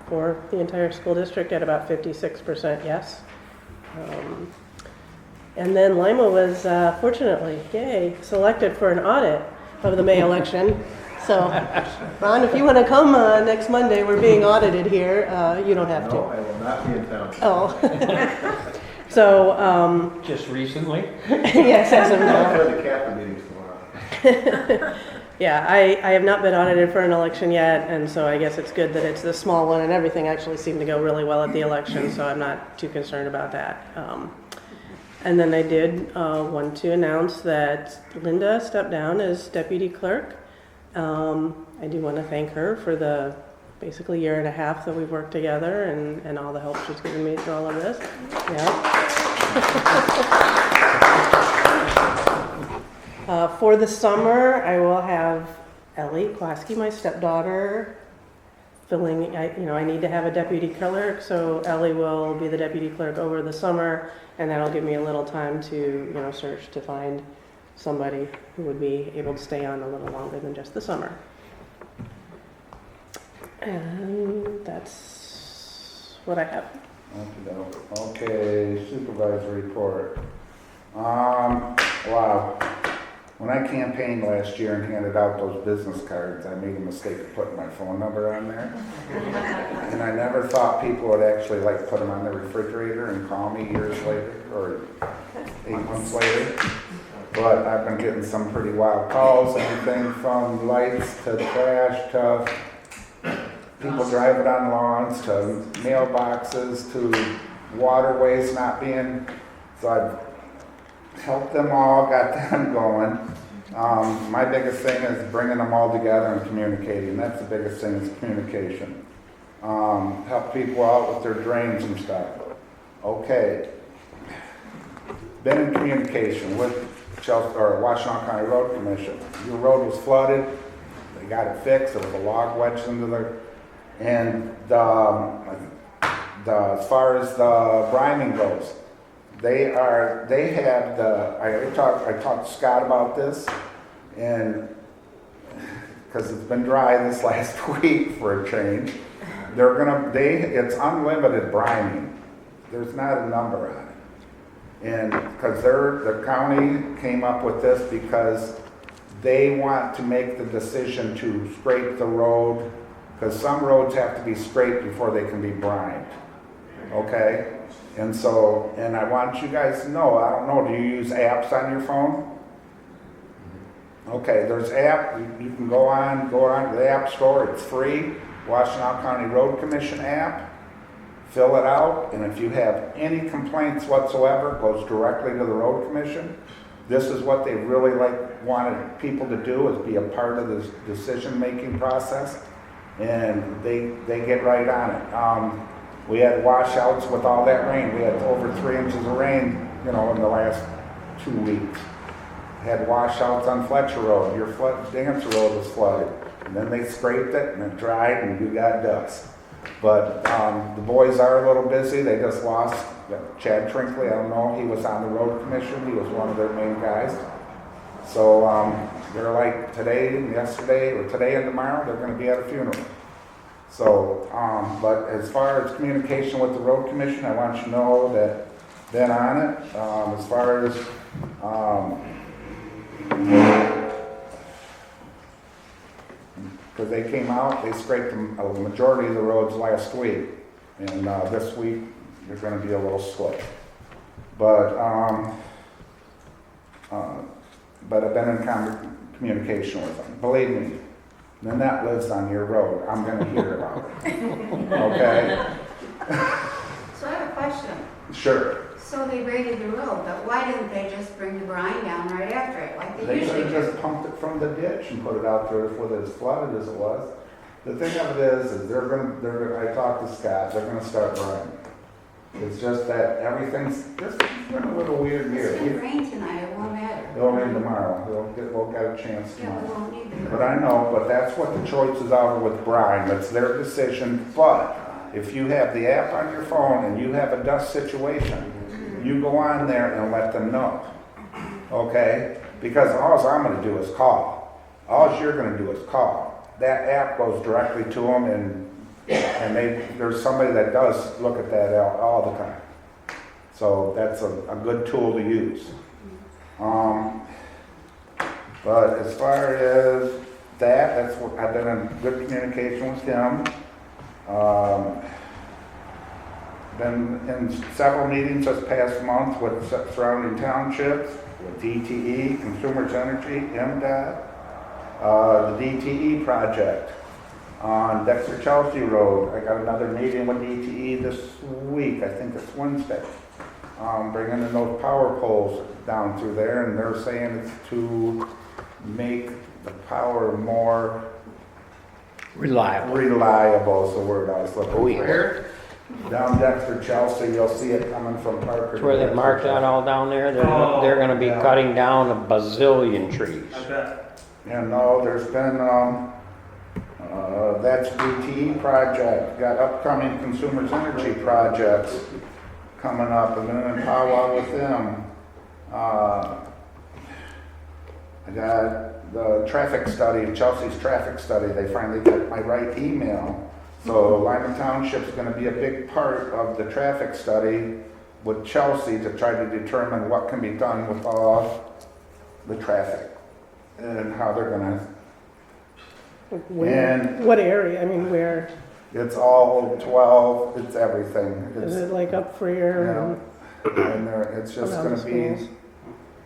Speaker 3: for the entire school district at about 56% yes. And then Lima was fortunately, selected for an audit of the May election. So, Ron, if you want to come next Monday, we're being audited here. You don't have to.
Speaker 16: No, I will not be in town.
Speaker 3: Oh. So.
Speaker 2: Just recently?
Speaker 3: Yes, as of now.
Speaker 16: I'll the CAP meetings tomorrow.
Speaker 3: Yeah, I have not been audited for an election yet, and so I guess it's good that it's the small one, and everything actually seemed to go really well at the election, so I'm not too concerned about that. And then I did want to announce that Linda stepped down as deputy clerk. I do want to thank her for the basically year and a half that we've worked together and all the help she's given me through all of this. Yeah. For the summer, I will have Ellie Kwaski, my stepdaughter, filling. I need to have a deputy clerk, so Ellie will be the deputy clerk over the summer, and that'll give me a little time to, search to find somebody who would be able to stay on a little longer than just the summer. And that's what I have.
Speaker 1: Okay, supervisor report. Wow. When I campaigned last year and handed out those business cards, I made a mistake of putting my phone number on there. And I never thought people would actually put them on the refrigerator and call me years later or 8 months later. But I've been getting some pretty wild calls, anything from lights to trash to people driving on lawns to mailboxes to waterways not being, so I've helped them all, got them going. My biggest thing is bringing them all together and communicating. That's the biggest thing is communication. Help people out with their drains and stuff. Okay. Been in communication with Washtenaw County Road Commission. Your road was flooded. They got it fixed. There was a log wedged into there. And as far as the briming goes, I talked to Scott about this, and because it's been dry this last week for a change, it's unlimited briming. There's not a number on it. And because the county came up with this because they want to make the decision to scrape the road, because some roads have to be scraped before they can be brimed. Okay? And I want you guys to know, I don't know, do you use apps on your phone? Okay, there's app, you can go on to the app store, it's free, Washtenaw County Road Commission app, fill it out, and if you have any complaints whatsoever, it goes directly to the Road Commission. this is what they really wanted people to do, is be a part of this decision-making process, and they get right on it. We had washouts with all that rain. We had over 3 inches of rain, in the last 2 weeks. Had washouts on Fletcher Road. Your Dancer Road was flooded. And then they scraped it and it dried and you got dust. But the boys are a little busy. They just lost Chad Trinkley. I don't know. He was on the road commission. He was one of their main guys. So they're like today and yesterday, or today and tomorrow, they're going to be at a funeral. So, but as far as communication with the road commission, I want you to know that been on it. As far as because they came out, they scraped a majority of the roads last week, and this week they're going to be a little slow. But I've been in communication with them. Believe me, Nanette lives on your road. I'm going to hear about it. Okay?
Speaker 14: So I have a question.
Speaker 1: Sure.
Speaker 14: So they graded the road, but why didn't they just bring the brine down right after it, like they
Speaker 1: They
Speaker 14: usually
Speaker 1: could have
Speaker 14: do?
Speaker 1: just pumped it from the ditch and put it out there before it was flooded as it was. The thing of it is I talked to Scott, they're gonna start running. It's just that everything's just been a little weird
Speaker 14: It's
Speaker 1: year.
Speaker 14: gonna rain tonight, it won't matter.
Speaker 1: It'll rain tomorrow, we'll get a chance
Speaker 14: Yeah, we
Speaker 1: tomorrow.
Speaker 14: won't need the.
Speaker 1: But I know, but that's what the choices are with Brian, it's their decision. But if you have the app on your phone and you have a dust situation, you go on there and let them know, okay? Because all I'm gonna do is call. All you're gonna do is call. That app goes directly to them, and there's somebody that does look at that all the time. So that's a good tool to use. But as far as that's what I've been in good communication with him. Been in several meetings this past month with surrounding townships, with DTE, Consumers Energy, MDOT, the DTE project on Dexter Chelsea Road. I got another meeting with DTE this week, I think it's Wednesday, bringing in those power poles down through there, and they're saying it's to make the power more reliable is the word I was looking for. Down Dexter Chelsea, you'll see it coming from Parker.
Speaker 2: That's where they marked that all down there. They're going to be cutting down a bazillion trees.
Speaker 12: I bet.
Speaker 1: Yeah, no, there's been, that's DTE project, got upcoming Consumers Energy projects coming up. I've been in powwow with them. I got the traffic study, Chelsea's traffic study. They finally got my right email. So Lyman Township's going to be a big part of the traffic study with Chelsea to try to determine what can be done with all the traffic and how they're going to.
Speaker 3: What area, I mean, where?
Speaker 1: It's all 12, it's everything.
Speaker 3: Is it like up for your?
Speaker 1: And it's just going to be,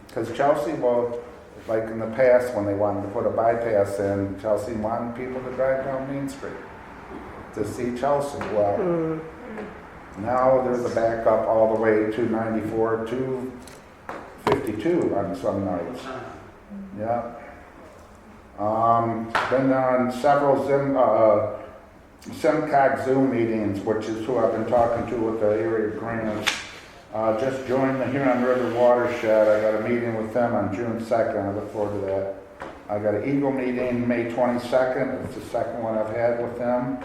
Speaker 1: because Chelsea will, like in the past when they wanted to put a bypass in, Chelsea wanted people to drive down Main Street to see Chelsea. Well, now there's a backup all the way to 94 to 52 on some nights. Yeah. Been on several SIMCOG Zoom meetings, which is who I've been talking to with the area grants. Just joined the Huron River Watershed. I got a meeting with them on June 2nd. I look forward to that. I got an Eagle meeting May 22nd. It's the second one I've had with them.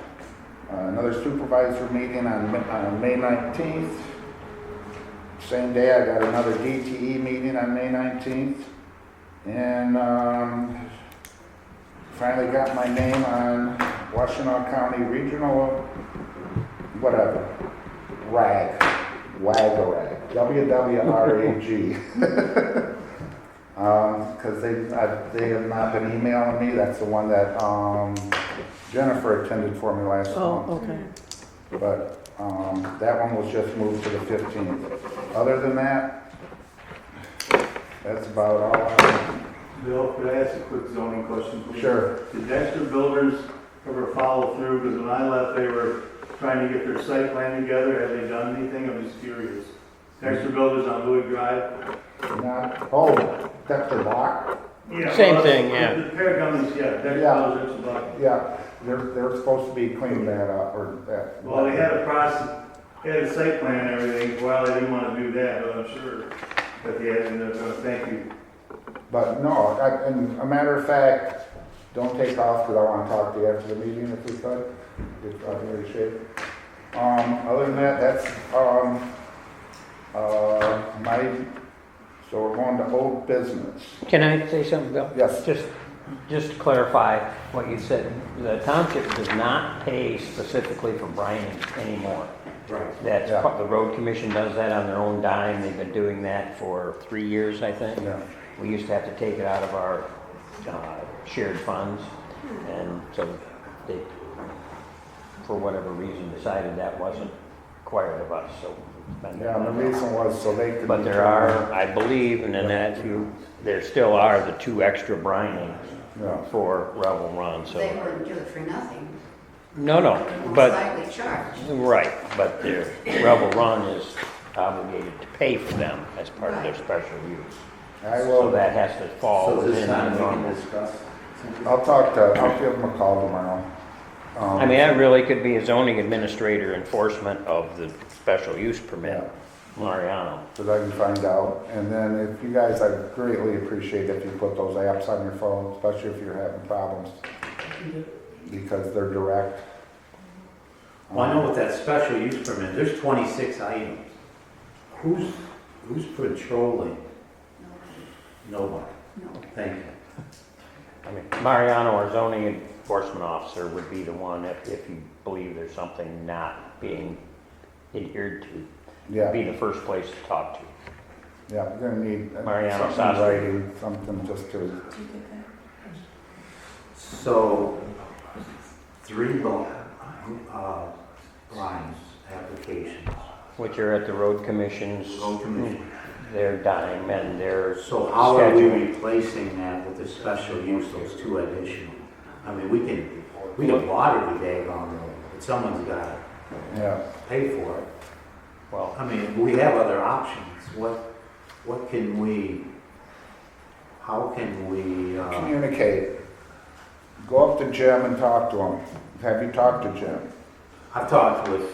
Speaker 1: Another supervisor meeting on May 19th. Same day I got another DTE meeting on May 19th. And finally got my name on Washtenaw County Regional, whatever, WAG, WWRAG. Because they have not been emailing me. That's the one that Jennifer attended for me last month.
Speaker 3: Oh, okay.
Speaker 1: But that one was just moved to the 15th. Other than that, that's about all I have.
Speaker 4: Bill, could I ask a quick zoning question, please?
Speaker 1: Sure.
Speaker 4: Did Dexter Builders ever follow through? Because when I left, they were trying to get their site plan together. Have they done anything? I'm just curious. Dexter Builders on Louis Drive.
Speaker 1: Not, oh, Dexter Block?
Speaker 4: Yeah,
Speaker 2: Same
Speaker 4: well,
Speaker 2: thing, yeah.
Speaker 4: The pair companies, yeah, Dexter
Speaker 1: Yeah.
Speaker 4: Builders, it's about.
Speaker 1: Yeah, they're supposed to be cleaning that up, or that.
Speaker 4: Well, they had a process, they had a site plan and everything, well, they didn't wanna do that, but I'm sure that they had, and they're gonna thank you.
Speaker 1: But no, and a matter of fact, don't take off, because I want to talk to you after the meeting if we could, if I'm in good shape. Other than that, that's, so we're going to old business.
Speaker 2: Can I say something, Bill?
Speaker 1: Yes.
Speaker 2: Just to clarify what you said, the township does not pay specifically for brining anymore.
Speaker 5: Right.
Speaker 2: That's,
Speaker 1: Yeah.
Speaker 2: the road commission does that on their own dime. They've been doing that for 3 years, I think.
Speaker 1: Yeah.
Speaker 2: We used to have to take it out of our shared funds, and so they, for whatever reason, decided that wasn't required of us, so. it's been
Speaker 1: Yeah, and the reason was so they could.
Speaker 2: But there are, I believe, and then that there still are the 2 extra brinings
Speaker 1: Yeah.
Speaker 2: for Rebel Run, so.
Speaker 14: They wouldn't do it for nothing.
Speaker 2: No,
Speaker 14: They're most
Speaker 2: but,
Speaker 14: likely charged.
Speaker 2: right, but the Rebel Run is obligated to pay for them as part of their special use.
Speaker 1: I
Speaker 2: So
Speaker 1: will,
Speaker 2: that has to fall
Speaker 5: So this
Speaker 2: within the
Speaker 5: time we can
Speaker 2: normal.
Speaker 5: discuss.
Speaker 1: I'll give them a call tomorrow.
Speaker 2: I mean, that really could be a zoning administrator enforcement of the special use permit, Mariano.
Speaker 1: So that I can find out. And then if you guys, I greatly appreciate if you put those apps on your phone, especially if you're having problems, because they're direct.
Speaker 5: Well, I know with that special use permit, there's 26 items. Who's patrolling? Nobody.
Speaker 14: No.
Speaker 5: Thank you.
Speaker 2: I mean, Mariano, our zoning enforcement officer, would be the one if you believe there's something not being adhered to.
Speaker 1: Yeah,
Speaker 2: Be the first place to talk to.
Speaker 1: yeah, we're gonna need
Speaker 2: Mariano
Speaker 1: something in
Speaker 2: Sastre.
Speaker 1: writing, something just to,
Speaker 5: So, 3 lines, applications.
Speaker 2: Which are at the road commission's,
Speaker 5: Road commission.
Speaker 2: their dime and their
Speaker 5: So how are we
Speaker 2: schedule.
Speaker 5: replacing that with the special use, those 2 additional? I mean, we can water the day on the road, but someone's got to
Speaker 1: yeah.
Speaker 5: pay for it.
Speaker 2: Well,
Speaker 5: I mean, we have other options. What can we, how can we,
Speaker 1: Communicate. Go up to Jim and talk to him. Have you talked to Jim?
Speaker 5: I've talked with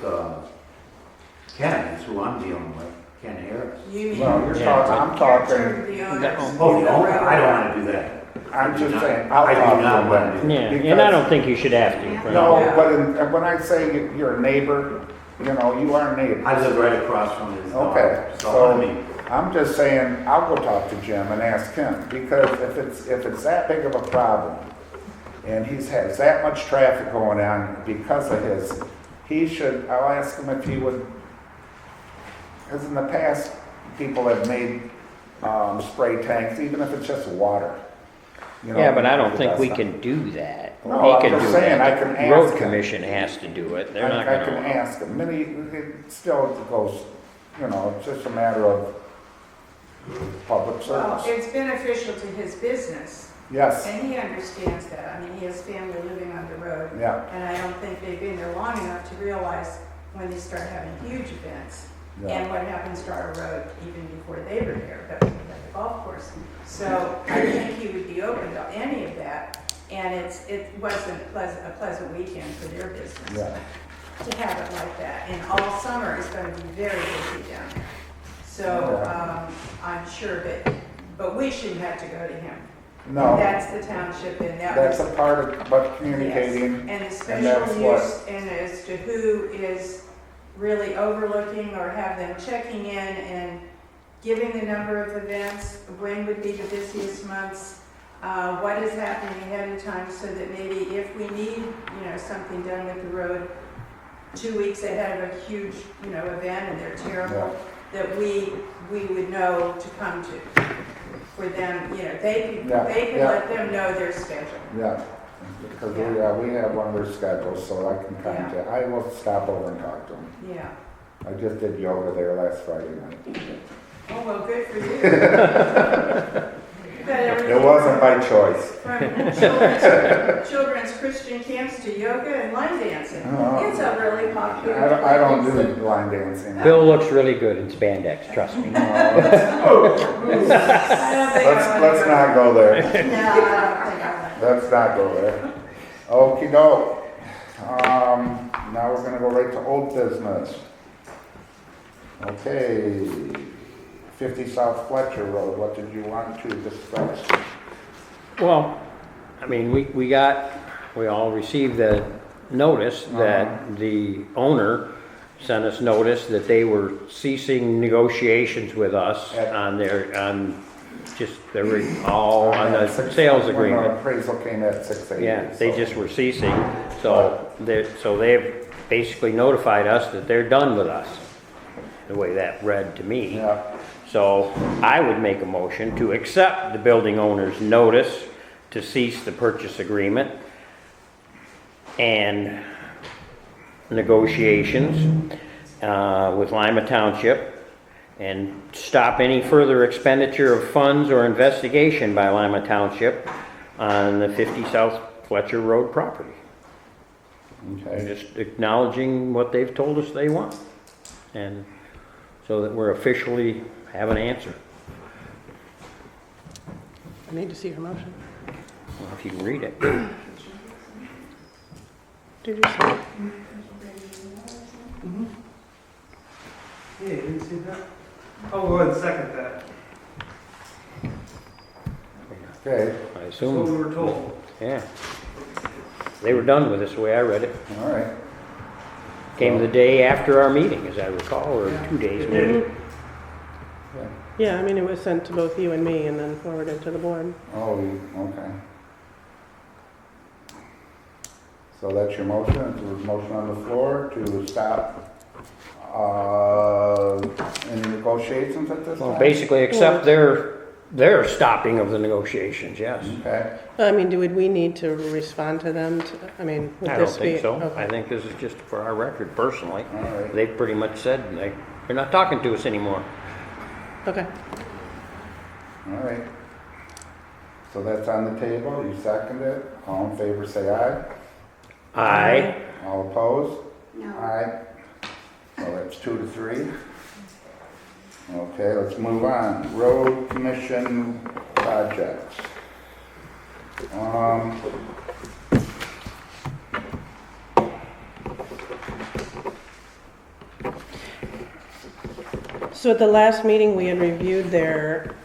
Speaker 5: Ken, that's who I'm dealing with, Ken Harris.
Speaker 7: You mean?
Speaker 1: Well, you're
Speaker 2: Yeah.
Speaker 1: talking, I'm talking,
Speaker 7: The owners.
Speaker 5: Oh, the owner, I don't want to do that.
Speaker 1: I'm
Speaker 5: I do
Speaker 1: just
Speaker 5: not-
Speaker 1: saying, I'll
Speaker 5: I do
Speaker 1: talk
Speaker 5: not
Speaker 1: to
Speaker 5: want to
Speaker 1: him.
Speaker 5: do
Speaker 2: yeah,
Speaker 5: that.
Speaker 2: and I don't think you should have to.
Speaker 1: No, but when I say you're a neighbor, you know, you are a neighbor.
Speaker 5: I live right across from his
Speaker 1: Okay,
Speaker 5: daughter, so I mean,
Speaker 1: I'm just saying, I'll go talk to Jim and ask him, because if it's that big of a problem, and has that much traffic going on because of his, I'll ask him if he would, because in the past, people have made, spray tanks, even if it's just water. You know,
Speaker 2: Yeah, but I don't think
Speaker 1: that's
Speaker 2: we
Speaker 1: not-
Speaker 2: can do that.
Speaker 1: No,
Speaker 2: He
Speaker 1: I'm
Speaker 2: can
Speaker 1: just
Speaker 2: do
Speaker 1: saying,
Speaker 2: that.
Speaker 1: I can ask
Speaker 2: Road
Speaker 1: him.
Speaker 2: commission has to do it. They're not
Speaker 1: I can
Speaker 2: gonna.
Speaker 1: ask him, it still goes, you know, it's just a matter of public
Speaker 7: Well,
Speaker 1: service.
Speaker 7: it's beneficial to his business,
Speaker 1: Yes,
Speaker 7: and he understands that. I mean, he has family living on the road,
Speaker 1: yeah,
Speaker 7: and I don't think they've been there long enough to realize when they start having huge events,
Speaker 1: yeah,
Speaker 7: and what happens to our road even before they were there, but at the golf course. So I think he would be open to any of that, and it wasn't a pleasant weekend for their business
Speaker 1: yeah.
Speaker 7: to have it like that. And all summer is going to be very busy down there. So I'm sure that, but we shouldn't have to go to him.
Speaker 1: No,
Speaker 7: That's the township, and that
Speaker 1: that's
Speaker 7: was.
Speaker 1: a part of, but communicating,
Speaker 7: Yes, and the
Speaker 1: and
Speaker 7: special
Speaker 1: that's what-
Speaker 7: use, and as to who is really overlooking or have them checking in and giving the number of events, when would be the busiest months, what is happening ahead of time, so that maybe if we need, something done with the road 2 weeks ahead of a huge, event and they're terrible, that we would know to come to. For them, they could let them know their schedule.
Speaker 1: yeah. Because we have one of their schedules, so I can contact, I will stop over and talk to them.
Speaker 7: Yeah.
Speaker 1: I just did yoga there last Friday night.
Speaker 7: Oh, well, good for you.
Speaker 1: It wasn't wasn't by choice.
Speaker 7: From children's Christian camps to yoga and line dancing. It's a really popular.
Speaker 1: I don't do line dancing.
Speaker 2: Bill looks really good in spandex, trust me.
Speaker 1: Let's not go there.
Speaker 14: No, I don't think I would.
Speaker 1: Let's not go there. Okey doke. Now we're gonna go right to old business. Okay, 50 South Fletcher Road, what did you want to discuss?
Speaker 2: Well, I mean, we all received the notice that the owner sent us notice that they were ceasing negotiations with us on the sales
Speaker 1: When
Speaker 2: agreement.
Speaker 1: the appraisal came at 680.
Speaker 2: Yeah, they just were ceasing, so they've basically notified us that they're done with us, the way that read to me.
Speaker 1: Yeah.
Speaker 2: So I would make a motion to accept the building owner's notice to cease the purchase agreement and negotiations with Lima Township and stop any further expenditure of funds or investigation by Lima Township on the 50 South Fletcher Road property.
Speaker 1: Okay.
Speaker 2: Just acknowledging what they've told us they want, and so that we're officially have an answer.
Speaker 3: I need to see your motion.
Speaker 2: Well, if you can read it.
Speaker 3: Did you say?
Speaker 12: Hey, didn't see that? I'll go ahead and second that.
Speaker 1: Okay,
Speaker 2: I
Speaker 12: That's what we
Speaker 2: assume,
Speaker 12: were told.
Speaker 2: yeah. They were done with us the way I read it.
Speaker 1: all right.
Speaker 2: Came the day after our meeting, as I recall, or 2 days maybe.
Speaker 3: Yeah, I mean, it was sent to both you and me and then forwarded to the board.
Speaker 1: Oh, okay. So that's your motion, there's a motion on the floor to stop any negotiations at this time?
Speaker 2: Well, basically accept their stopping of the negotiations, yes.
Speaker 1: Okay,
Speaker 3: I mean, would we need to respond to them? I mean, would
Speaker 2: I don't
Speaker 3: this be?
Speaker 2: think so.
Speaker 3: Okay.
Speaker 2: I think this is just for our record personally.
Speaker 1: all right.
Speaker 2: They've pretty much said they're not talking to us anymore.
Speaker 3: Okay.
Speaker 1: All right. So that's on the table, you second it, all in favor say aye.
Speaker 2: Aye.
Speaker 1: All opposed?
Speaker 14: No.
Speaker 1: Aye. So that's 2 to 3. Okay, let's move on. Road Commission projects.
Speaker 3: So at the last meeting, we had reviewed their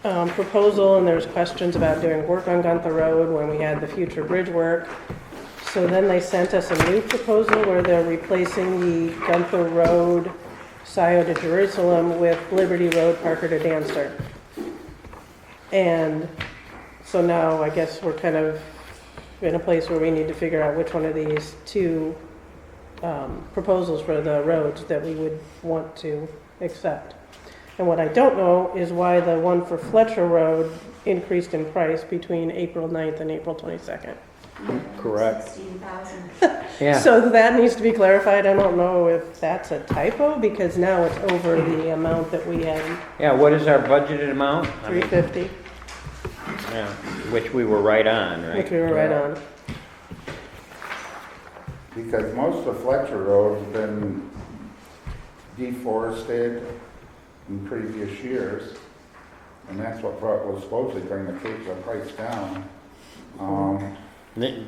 Speaker 3: proposal, and there was questions about doing work on Gunther Road when we had the future bridge work. So then they sent us a new proposal where they're replacing the Gunther Road, Scioto to Jerusalem with Liberty Road, Parker to Danster. And so now I guess we're kind of in a place where we need to figure out which one of these two proposals for the roads that we would want to accept. And what I don't know is why the one for Fletcher Road increased in price between April 9th and April 22nd.
Speaker 2: Correct.
Speaker 14: 16,000.
Speaker 2: Yeah.
Speaker 3: So that needs to be clarified. I don't know if that's a typo because now it's over the amount that we had,
Speaker 2: Yeah, what is our budgeted amount? I mean,
Speaker 3: 350,
Speaker 2: yeah, which we were right on,
Speaker 3: which
Speaker 2: right?
Speaker 3: we were right on.
Speaker 1: Because most of Fletcher Road has been deforested in previous years, and that's what was supposed to bring the price down.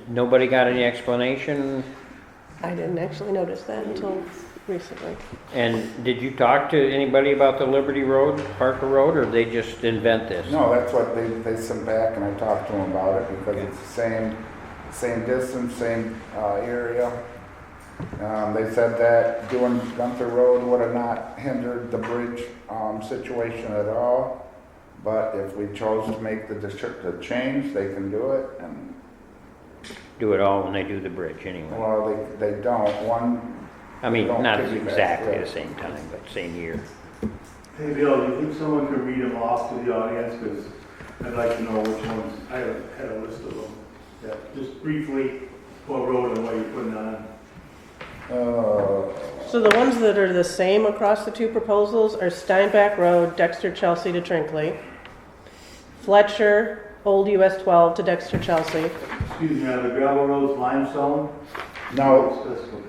Speaker 2: Nobody got any explanation?
Speaker 3: I didn't actually notice that until recently.
Speaker 2: And did you talk to anybody about the Liberty Road, Parker Road, or they just invent this?
Speaker 1: No, that's what they sent back, and I talked to them about it, because it's the same distance, same area. They said that doing Gunther Road would have not hindered the bridge situation at all, but if we chose to make the change, they can do it, and
Speaker 2: Do it all when they do the bridge anyway.
Speaker 1: well, they don't.
Speaker 2: I mean,
Speaker 1: don't
Speaker 2: not
Speaker 1: piggyback,
Speaker 2: exactly
Speaker 1: yeah.
Speaker 2: the same time, but same year.
Speaker 4: Hey, Bill, do you think someone could read them off to the audience? Because I'd like to know which ones, I had a list of them. Yeah, just briefly, what road and what you're putting on.
Speaker 3: So the ones that are the same across the two proposals are Steinbach Road, Dexter Chelsea to Trinkley, Fletcher, Old US 12 to Dexter Chelsea.
Speaker 4: Excuse me, are the gravel roads limestone?
Speaker 1: No,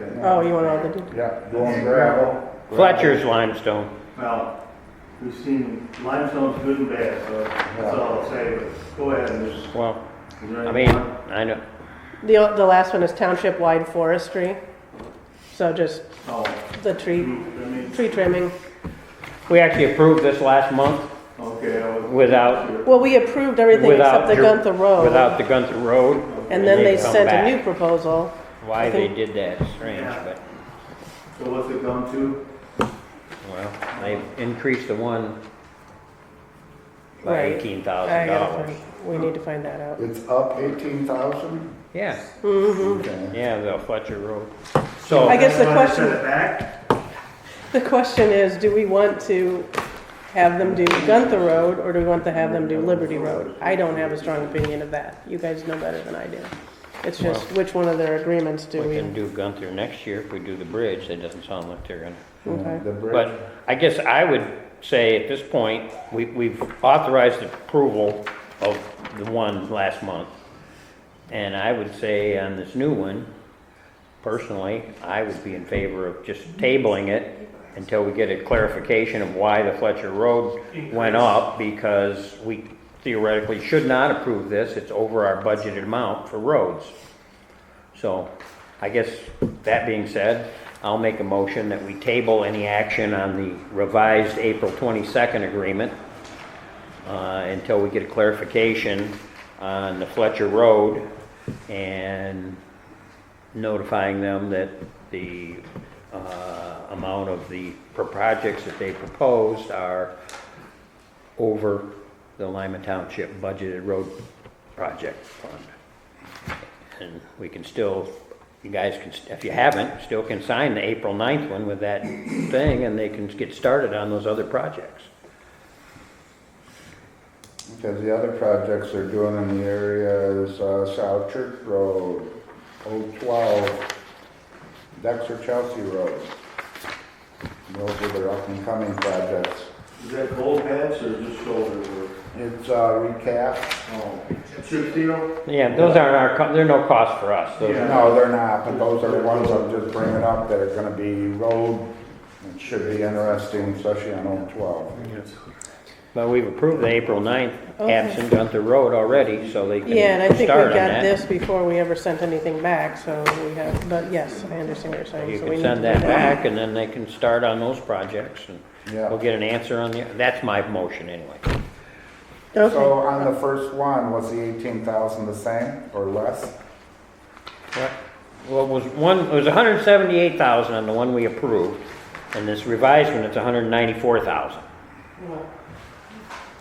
Speaker 4: Okay.
Speaker 3: Oh, you want all the details?
Speaker 1: yeah, going gravel.
Speaker 2: Fletcher's limestone.
Speaker 4: Well, we've seen limestone's good and bad, so that's all I'll say, but go ahead and just.
Speaker 2: Well,
Speaker 4: is there
Speaker 2: I
Speaker 4: any
Speaker 2: mean,
Speaker 4: more?
Speaker 2: I know,
Speaker 3: The last one is township-wide forestry. So just
Speaker 4: Oh,
Speaker 3: the tree
Speaker 4: I mean,
Speaker 3: trimming.
Speaker 2: we actually approved this last month
Speaker 4: okay, I was.
Speaker 2: without,
Speaker 3: Well, we approved everything
Speaker 2: without,
Speaker 3: except the Gunther Road.
Speaker 2: without the Gunther Road.
Speaker 3: And then they
Speaker 2: come
Speaker 3: sent a
Speaker 2: back.
Speaker 3: new proposal.
Speaker 2: Why
Speaker 3: I
Speaker 2: they
Speaker 3: think-
Speaker 2: did that is strange,
Speaker 4: Yeah.
Speaker 2: but,
Speaker 4: So what's it come to?
Speaker 2: well, they increased the one by
Speaker 3: Right.
Speaker 2: $18,000.
Speaker 3: We need to find that out.
Speaker 1: It's up 18,000?
Speaker 2: Yeah,
Speaker 3: Mhm.
Speaker 1: Okay.
Speaker 2: yeah, the Fletcher Road. So,
Speaker 3: I guess the
Speaker 12: That's why they
Speaker 3: question,
Speaker 12: sent it back.
Speaker 3: the question is, do we want to have them do Gunther Road or do we want to have them do Liberty Road? I don't have a strong opinion of that. You guys know better than I do. It's just which one of their agreements do
Speaker 2: we
Speaker 3: we?
Speaker 2: can do Gunther next year if we do the bridge. It doesn't sound like they're gonna.
Speaker 3: Okay.
Speaker 1: The bridge.
Speaker 2: But I guess I would say at this point, we've authorized approval of the one last month. And I would say on this new one, personally, I would be in favor of just tabling it until we get a clarification of why the Fletcher Road went up, because we theoretically should not approve this. It's over our budgeted amount for roads. So I guess that being said, I'll make a motion that we table any action on the revised April 22nd agreement until we get a clarification on the Fletcher Road and notifying them that the amount of the projects that they proposed are over the Lima Township budgeted road project fund. And we can still, you guys can, if you haven't, still can sign the April 9th one with that thing, and they can get started on those other projects.
Speaker 1: Because the other projects they're doing in the area is South Church Road, Old 12, Dexter Chelsea Road. Those are their up and coming projects.
Speaker 4: Is that cold patch or just shoulder work?
Speaker 1: It's recap.
Speaker 4: Oh, chip seal?
Speaker 2: Yeah, those aren't our, they're no cost for us. Those
Speaker 4: Yeah.
Speaker 2: are,
Speaker 1: No, they're not, but those are the ones I'm just bringing up that are gonna be road. It should be interesting, especially on Old 12.
Speaker 2: but we've approved the April 9th
Speaker 3: Okay.
Speaker 2: absent Gunther Road already, so they
Speaker 3: Yeah, and I
Speaker 2: can
Speaker 3: think we
Speaker 2: start on
Speaker 3: got
Speaker 2: that.
Speaker 3: this before we ever sent anything back, so we have, but yes, I understand what you're saying.
Speaker 2: You
Speaker 3: So we
Speaker 2: can
Speaker 3: need
Speaker 2: send
Speaker 3: to
Speaker 2: that
Speaker 3: do
Speaker 2: back, and then they can start on those projects, and
Speaker 1: Yeah.
Speaker 2: we'll get an answer on the, that's my motion anyway.
Speaker 3: Okay.
Speaker 1: So on the first one, was the 18,000 the same or less?
Speaker 2: Well, it was 178,000 on the one we approved, and this revised one, it's 194,000.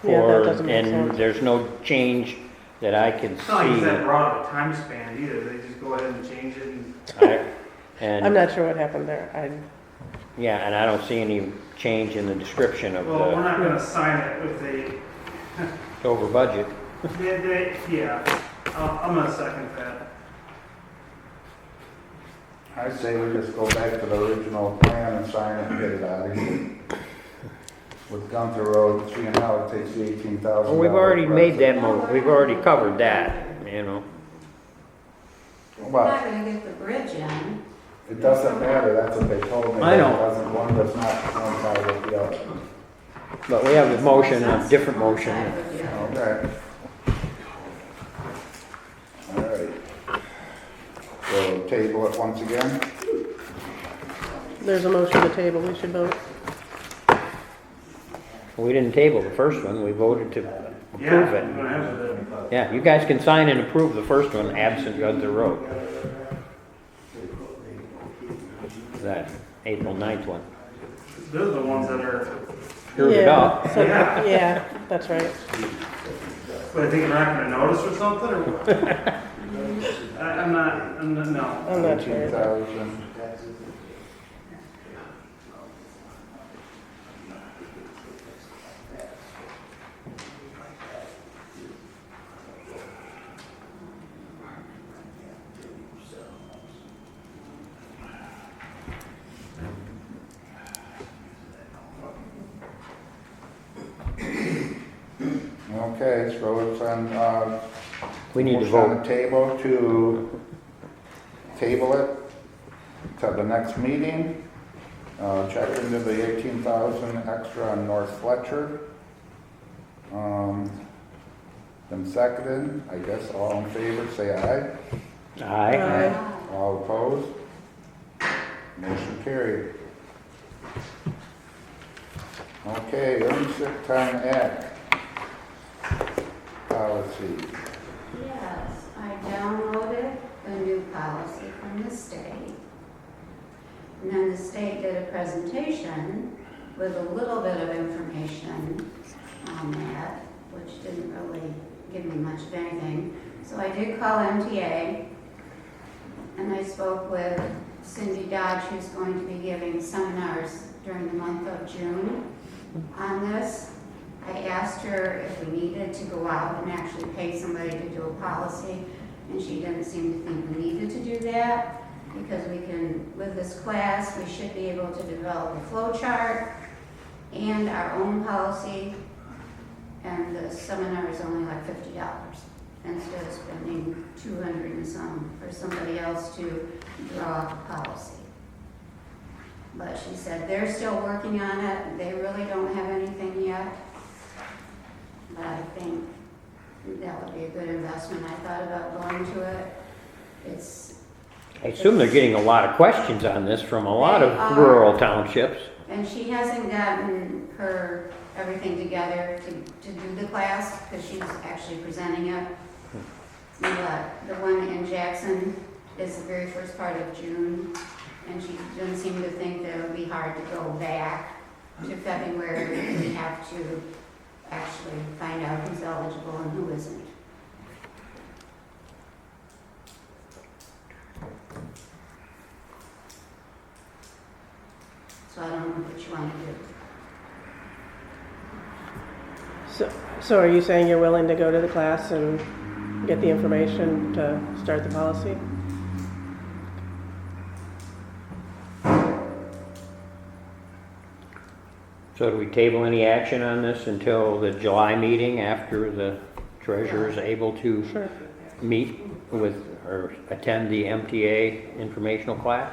Speaker 3: Yeah, that doesn't make
Speaker 2: And
Speaker 3: sense.
Speaker 2: there's no change that I can
Speaker 12: It's not like it's that
Speaker 2: see.
Speaker 12: broad of a time span either. They just go ahead and change it and.
Speaker 2: And,
Speaker 3: I'm not sure what happened there.
Speaker 2: yeah, and I don't see any change in the description of
Speaker 12: Well, we're
Speaker 2: the
Speaker 12: not gonna sign it if they,
Speaker 2: over budget.
Speaker 12: yeah, I'm gonna second that.
Speaker 1: I say we just go back to the original plan and sign it and get it out of here. With Gunther Road, seeing how it takes the 18,000.
Speaker 2: Well, we've already made that we've already covered that, you know.
Speaker 14: We're
Speaker 1: Well,
Speaker 14: not gonna get the bridge in.
Speaker 1: it doesn't matter, that's what they told me.
Speaker 2: I know.
Speaker 1: It doesn't, one does not coincide with the other.
Speaker 2: But we have a motion, a different motion.
Speaker 1: Okay. All right. So table it once again?
Speaker 3: There's a motion to table, we should vote.
Speaker 2: We didn't table the first one, we voted to approve
Speaker 12: Yeah, we're
Speaker 2: it.
Speaker 12: gonna have to.
Speaker 2: Yeah, you guys can sign and approve the first one absent Gunther Road. That April 9th one.
Speaker 12: Those are the ones that are,
Speaker 2: Screwed it
Speaker 3: Yeah,
Speaker 2: up.
Speaker 3: so- Yeah, that's right.
Speaker 12: but I think we're not gonna notice or something, or what? I'm not, no.
Speaker 3: I'm not sure.
Speaker 1: 18,000. Okay, Okay, so it's on,
Speaker 2: We need to
Speaker 1: motion on
Speaker 2: vote.
Speaker 1: the table to table it to the next meeting. Check into the 18,000 extra on North Fletcher. Been seconded, I guess all in favor, say aye.
Speaker 2: Aye.
Speaker 1: All opposed? Motion carried. Okay, Earned Sick Time Act. Policy.
Speaker 14: Yes, I downloaded the new policy from the state. And then the state did a presentation with a little bit of information on that, which didn't really give me much of anything. So I did call MTA, and I spoke with Cindy Dodge, who's going to be giving seminars during the month of June on this. I asked her if we needed to go out and actually pay somebody to do a policy, and she didn't seem to think we needed to do that, because we can, with this class, we should be able to develop a flow chart and our own policy, and the seminar is only like $50 instead of spending 200 and some for somebody else to draw up a policy. But she said they're still working on it, they really don't have anything yet. But I think that would be a good investment. I thought about going to it.
Speaker 2: I assume they're getting a lot of questions on this from a lot
Speaker 14: They
Speaker 2: of
Speaker 14: are.
Speaker 2: rural townships.
Speaker 14: And she hasn't gotten her everything together to do the class, because she's actually presenting it. But the one in Jackson is the very first part of June, and she doesn't seem to think that it would be hard to go back to February. We have to actually find out who's eligible and who isn't. So I don't know what you want to do.
Speaker 3: So are you saying you're willing to go to the class and get the information to start the policy?
Speaker 2: So do we table any action on this until the July meeting after the treasurer is able to
Speaker 3: Sure.
Speaker 2: meet with or attend the MTA informational class?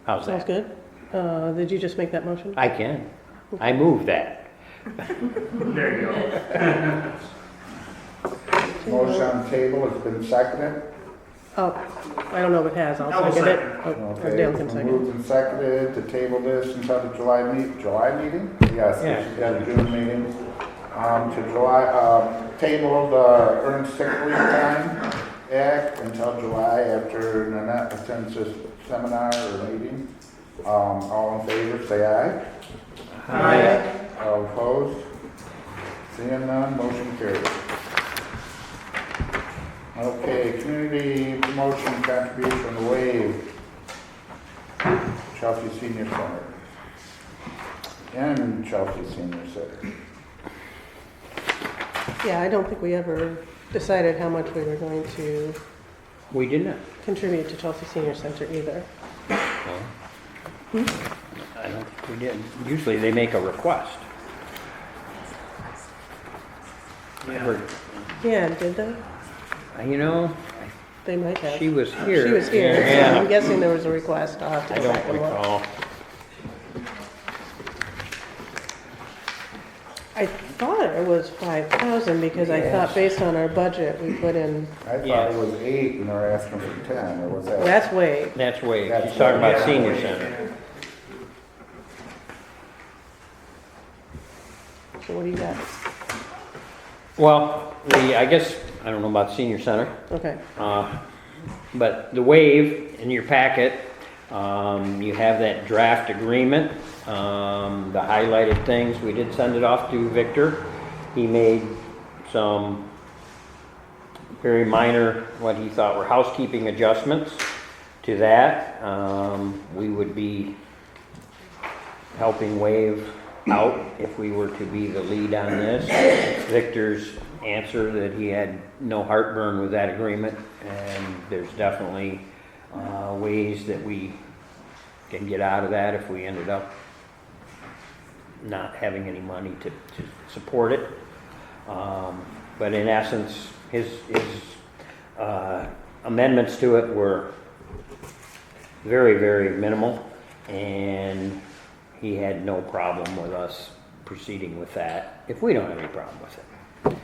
Speaker 2: How's
Speaker 3: Sounds
Speaker 2: that?
Speaker 3: good. Did you just make that motion?
Speaker 2: I can. I move that.
Speaker 12: There you go.
Speaker 1: Motion on the table has been seconded.
Speaker 3: Oh, I don't know if it has, I'll
Speaker 12: I will
Speaker 3: second it.
Speaker 12: second.
Speaker 3: Oh,
Speaker 1: Okay,
Speaker 3: Dale can
Speaker 1: it's
Speaker 3: second.
Speaker 1: moved and seconded to table this until the July meeting? Yes,
Speaker 2: Yeah.
Speaker 1: the June meeting. To July, table the Earned Sick Leave Time Act until July after Nanette attends this seminar or meeting. All in favor, say aye.
Speaker 2: Aye.
Speaker 1: All opposed? Seeing none, motion carries. Okay, community promotion contribution waive. Chelsea Senior Center. And Chelsea Senior Center.
Speaker 3: Yeah, I don't think we ever decided how much we were going to
Speaker 2: We did not.
Speaker 3: contribute to Chelsea Senior Center either.
Speaker 2: I don't think we did. Usually they make a request. I heard,
Speaker 3: Yeah, did they?
Speaker 2: you know,
Speaker 3: They might have.
Speaker 2: she was here.
Speaker 3: She was here, so
Speaker 2: Yeah.
Speaker 3: I'm guessing there was a request. I'll have to
Speaker 2: I
Speaker 3: go back
Speaker 2: don't
Speaker 3: and look.
Speaker 2: recall.
Speaker 3: I thought it was 5,000 because I thought based on our budget, we put in,
Speaker 1: I thought
Speaker 2: Yes.
Speaker 1: it was 8 and they're asking for 10, or was that?
Speaker 3: that's way,
Speaker 2: That's way,
Speaker 1: That's
Speaker 2: she's talking about
Speaker 1: way-
Speaker 2: senior center.
Speaker 3: so what do you got?
Speaker 2: Well, I guess, I don't know about senior center,
Speaker 3: Okay,
Speaker 2: but the waive in your packet, you have that draft agreement, the highlighted things. We did send it off to Victor. He made some very minor, what he thought were housekeeping adjustments to that. We would be helping waive out if we were to be the lead on this. Victor's answer that he had no heartburn with that agreement, and there's definitely ways that we can get out of that if we ended up not having any money to support it. But in essence, his amendments to it were very, very minimal, and he had no problem with us proceeding with that, if we don't have any problem with it.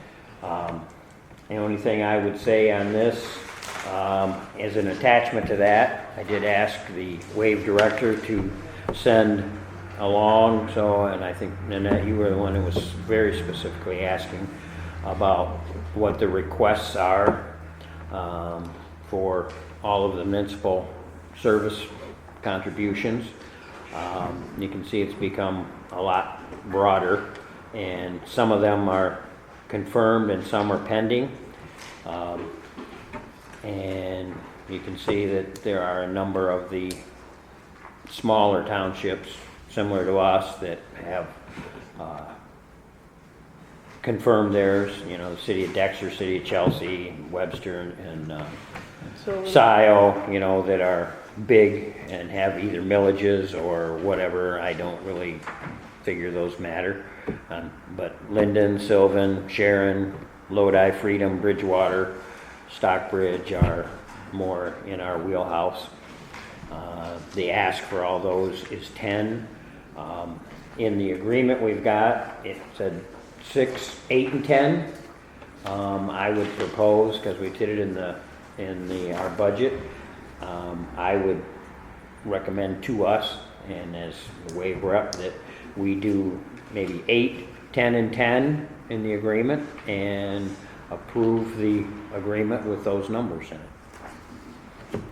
Speaker 2: The only thing I would say on this, as an attachment to that, I did ask the WAVE director to send along, and I think, Nanette, you were the one who was very specifically asking about what the requests are for all of the municipal service contributions. You can see it's become a lot broader, and some of them are confirmed and some are pending. And you can see that there are a number of the smaller townships similar to us that have confirmed theirs, the city of Dexter, city of Chelsea, Webster, and Scioto, that are big and have either millages or whatever. I don't really figure those matter. But Linden, Sylvan, Sharon, Lodi, Freedom, Bridgewater, Stockbridge are more in our wheelhouse. The ask for all those is 10. In the agreement we've got, it said 6, 8, and 10. I would propose, because we did it in our budget, I would recommend to us, and as the WAVE rep, that we do maybe 8, 10, and 10 in the agreement, and approve the agreement with those numbers in it.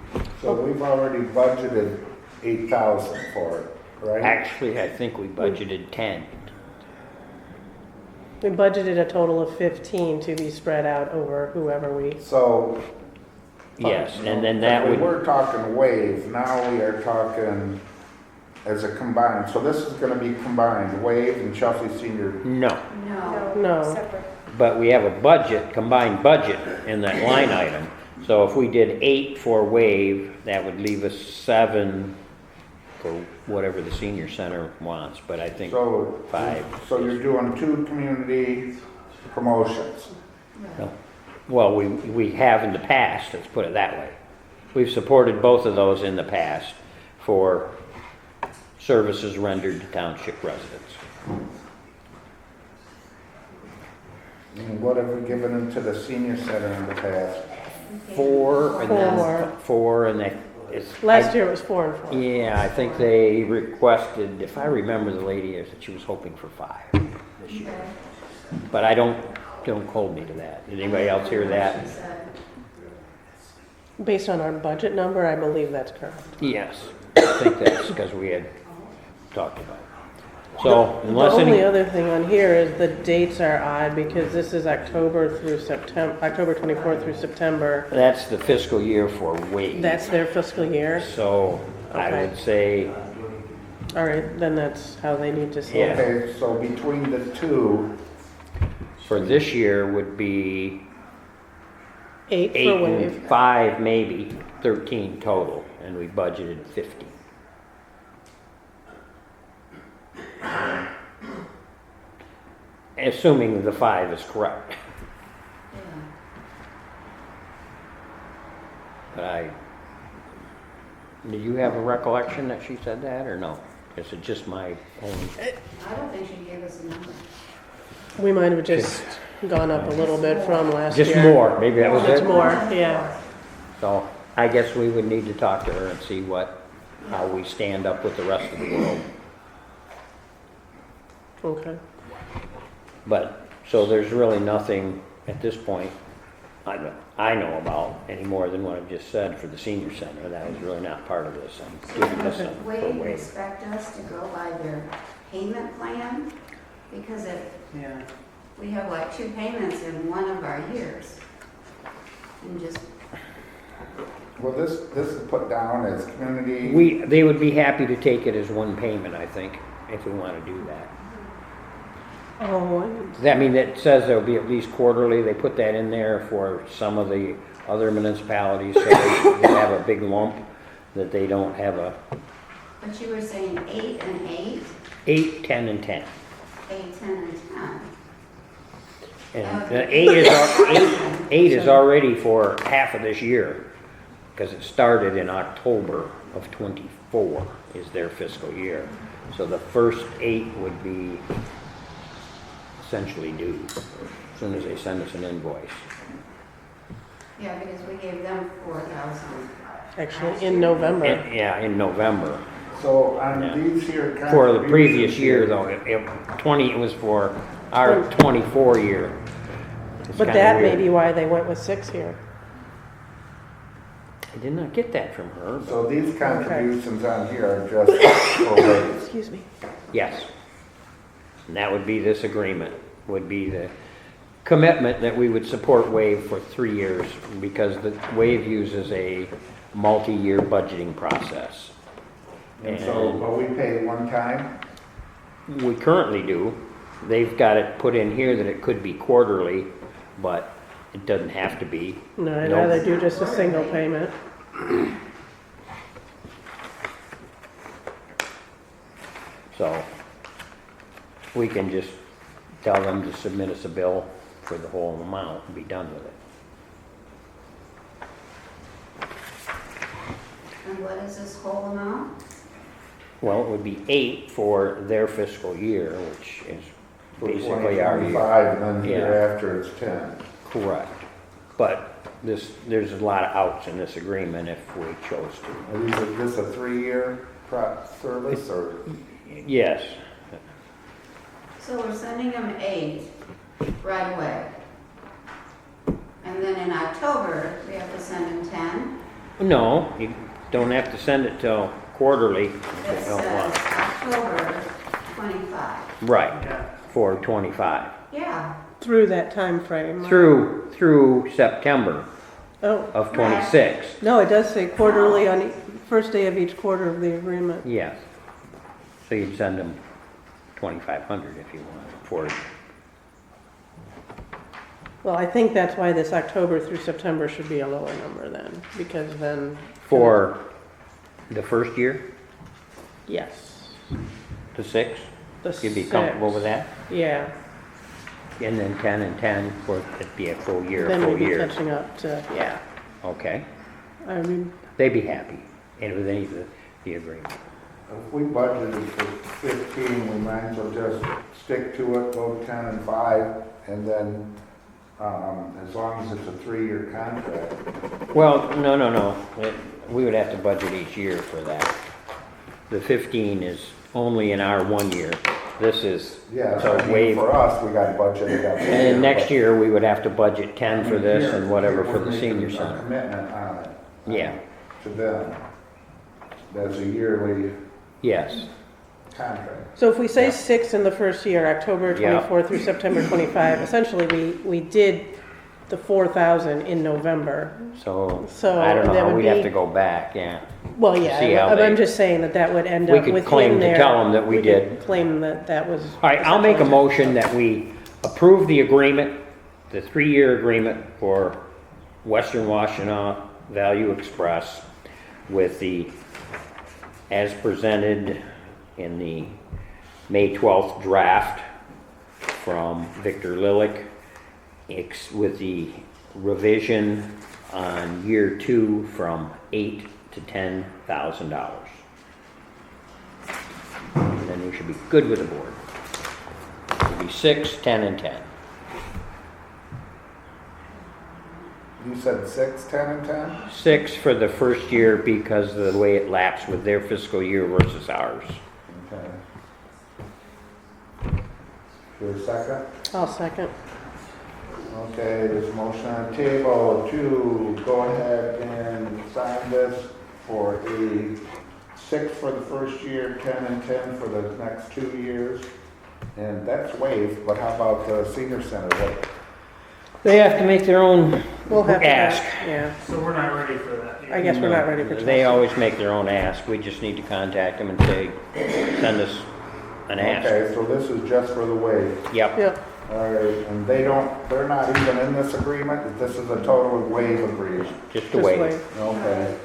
Speaker 1: So we've already budgeted 8,000 for it, right?
Speaker 2: Actually, I think we budgeted 10.
Speaker 3: We budgeted a total of 15 to be spread out over whoever we.
Speaker 1: So.
Speaker 2: Yes, and then that would.
Speaker 1: We're talking WAVE, now we are talking as a combined, so this is gonna be combined, WAVE and Chelsea Senior.
Speaker 2: No,
Speaker 3: No.
Speaker 7: Separate.
Speaker 2: but we have a budget, combined budget in that line item. So if we did 8 for WAVE, that would leave us 7 for whatever the senior center wants, but I think
Speaker 1: So
Speaker 2: 5.
Speaker 1: So you're doing 2 community promotions.
Speaker 2: No. Well, we have in the past, let's put it that way. We've supported both of those in the past for services rendered to township residents.
Speaker 1: And what have we given into the senior center in the past?
Speaker 2: 4, and then 4, and that is.
Speaker 3: Last year it was 4 and 4.
Speaker 2: Yeah, I think they requested, if I remember the lady, is that she was hoping for 5 this year. But don't hold me to that. Did anybody else hear that?
Speaker 3: Based on our budget number, I believe that's correct.
Speaker 2: Yes, I think that's because we had talked about it. So unless
Speaker 3: The only
Speaker 2: any,
Speaker 3: other thing on here is the dates are odd because this is October 24th through September.
Speaker 2: that's the fiscal year for WAVE.
Speaker 3: That's their fiscal year.
Speaker 2: So I
Speaker 3: Okay.
Speaker 2: would say,
Speaker 3: All right, then that's how they need to see it.
Speaker 1: Okay, so between the 2,
Speaker 2: for this year would be
Speaker 3: 8
Speaker 2: 8
Speaker 3: for
Speaker 2: and
Speaker 3: WAVE.
Speaker 2: 5, maybe 13 total, and we budgeted 50. Assuming the 5 is correct. But do you have a recollection that she said that, or no? Is it just my own?
Speaker 14: I don't think she gave us a number.
Speaker 3: We might have just gone up a little bit from last year.
Speaker 2: Just more, maybe that was it?
Speaker 3: Just more, yeah.
Speaker 2: So I guess we would need to talk to her and see how we stand up with the rest of the world.
Speaker 3: Okay.
Speaker 2: But, so there's really nothing at this point I know about any more than what I've just said for the senior center. That was really not part of this. I'm giving this up for
Speaker 14: Would you
Speaker 2: WAVE.
Speaker 14: expect us to go by their payment plan? Because we have like 2 payments in one of our years. And just,
Speaker 1: well, this is put down as community.
Speaker 2: They would be happy to take it as one payment, I think, if we want to do that.
Speaker 3: Oh,
Speaker 2: Does that mean that says there'll be at least quarterly? They put that in there for some of the other municipalities, so they have a big lump that they don't have a
Speaker 14: but you were saying 8 and 8?
Speaker 2: 8, 10, and 10.
Speaker 14: 8, 10, and 10.
Speaker 2: And the eight is already for half of this year, because it started in October of '24 is their fiscal year. So the first 8 would be essentially due as soon as they send us an invoice.
Speaker 14: Yeah, because we gave them 4,000.
Speaker 3: Actually, in November.
Speaker 2: Yeah, in November.
Speaker 1: So on
Speaker 2: Yeah.
Speaker 1: these here.
Speaker 2: For the previous
Speaker 1: contributions
Speaker 2: year
Speaker 1: here,
Speaker 2: though, it was for our '24 year. It's
Speaker 3: But
Speaker 2: kinda
Speaker 3: that may
Speaker 2: weird.
Speaker 3: be why they went with 6 here.
Speaker 2: I did not get that from her.
Speaker 1: So these contributions on here are just for waivers.
Speaker 3: Excuse me.
Speaker 2: Yes. And that would be this agreement, would be the commitment that we would support WAVE for 3 years because the WAVE uses a multi-year budgeting process.
Speaker 1: And so, but we pay one time?
Speaker 2: We currently do. They've got it put in here that it could be quarterly, but it doesn't have to be.
Speaker 3: No, I'd
Speaker 2: Nope.
Speaker 3: rather do just a single payment.
Speaker 2: So we can just tell them to submit us a bill for the whole amount and be done with it.
Speaker 14: And what is this whole amount?
Speaker 2: Well, it would be 8 for their fiscal year, which is
Speaker 1: For
Speaker 2: basically our year.
Speaker 1: 2025, and then
Speaker 2: Yeah.
Speaker 1: hereafter it's 10.
Speaker 2: Correct. But there's a lot of outs in this agreement if we chose to.
Speaker 1: Is this a 3-year service or?
Speaker 2: Yes.
Speaker 14: So we're sending them 8 right away. And then in October, we have to send them 10.
Speaker 2: No, you don't have to send it till quarterly.
Speaker 14: It
Speaker 2: if you don't
Speaker 14: says
Speaker 2: want.
Speaker 14: October 25.
Speaker 2: Right, for 25.
Speaker 14: Yeah.
Speaker 3: Through that time frame.
Speaker 2: Through September
Speaker 3: Oh,
Speaker 2: of 26.
Speaker 3: no, it does say quarterly on first day of each quarter of the agreement.
Speaker 2: Yes. So you'd send them 2,500 if you want for,
Speaker 3: Well, I think that's why this October through September should be a lower number then, because then,
Speaker 2: for the first year,
Speaker 3: yes.
Speaker 2: the 6.
Speaker 3: The
Speaker 2: You'd be comfortable
Speaker 3: 6.
Speaker 2: with that?
Speaker 3: Yeah,
Speaker 2: And then 10 and 10 for it'd be a full year,
Speaker 3: then
Speaker 2: full
Speaker 3: we'd be
Speaker 2: year.
Speaker 3: catching up to, yeah.
Speaker 2: Okay.
Speaker 3: I mean,
Speaker 2: They'd be happy and with any of the agreement.
Speaker 1: If we budgeted for 15, we might as well just stick to it, go to 10 and 5, and then, as long as it's a 3-year contract.
Speaker 2: Well, no. We would have to budget each year for that. The 15 is only in our 1 year. This is,
Speaker 1: Yeah,
Speaker 2: so
Speaker 1: so I mean,
Speaker 2: waive.
Speaker 1: for us, we got budget, we got.
Speaker 2: And then next year, we would have to budget 10 for this and whatever for the
Speaker 1: We're
Speaker 2: senior
Speaker 1: making a
Speaker 2: center.
Speaker 1: commitment on it.
Speaker 2: Yeah,
Speaker 1: To them. That's a yearly
Speaker 2: yes.
Speaker 1: contract.
Speaker 3: so if we say
Speaker 2: Yeah.
Speaker 3: 6 in the first year, October
Speaker 2: Yeah.
Speaker 3: 24 through September 25, essentially we did the 4,000 in November.
Speaker 2: So,
Speaker 3: So
Speaker 2: I don't know
Speaker 3: that
Speaker 2: how
Speaker 3: would
Speaker 2: we'd have
Speaker 3: be-
Speaker 2: to go back, yeah.
Speaker 3: Well,
Speaker 2: see
Speaker 3: yeah,
Speaker 2: how they-
Speaker 3: I'm just saying that would end
Speaker 2: We
Speaker 3: up
Speaker 2: could
Speaker 3: within
Speaker 2: claim to
Speaker 3: their.
Speaker 2: tell 'em that we
Speaker 3: could
Speaker 2: did.
Speaker 3: Claim that was.
Speaker 2: All right, I'll make a motion that we approve the agreement, the 3-year agreement for Western Washtenaw Value Express with the, as presented in the May 12th draft from Victor Lilick, with the revision on year 2 from $8,000 to $10,000. And then we should be good with the board. It'll be 6, 10, and 10.
Speaker 1: You said 6, 10, and 10?
Speaker 2: 6 for the first year because of the way it laps with their fiscal year versus ours.
Speaker 1: Okay. Your second?
Speaker 3: I'll second.
Speaker 1: Okay, there's a motion on the table to go ahead and sign this for a 6 for the first year, 10 and 10 for the next 2 years. And that's waived, but how about the senior center? What?
Speaker 2: They have to make their own
Speaker 3: We'll have to
Speaker 2: ask.
Speaker 3: Yeah,
Speaker 12: So we're not ready for that yet.
Speaker 3: I guess we're not ready for.
Speaker 2: They always make their own ask. We just need to contact them and say, send us an ask.
Speaker 1: Okay, so this is just for the waive.
Speaker 2: Yep.
Speaker 3: Yep,
Speaker 1: All right, and they're not even in this agreement? This is a total waive agreement?
Speaker 2: Just a
Speaker 3: just
Speaker 2: wait.
Speaker 3: wait.
Speaker 1: Okay.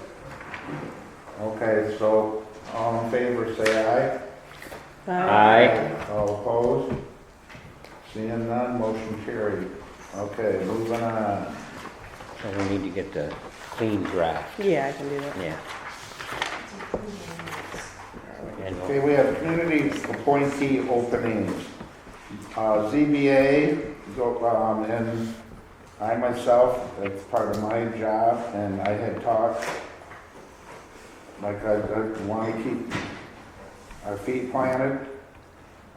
Speaker 1: Okay, so all in favor, say aye.
Speaker 2: Aye.
Speaker 1: All opposed? Seeing none, motion carried. Okay, moving on.
Speaker 2: So we need to get the clean draft.
Speaker 3: Yeah, I can do that.
Speaker 2: Yeah. And
Speaker 1: Okay, we have community appointee openings. ZBA, and I myself, it's part of my job, and I had talked, like I want to keep our feet planted.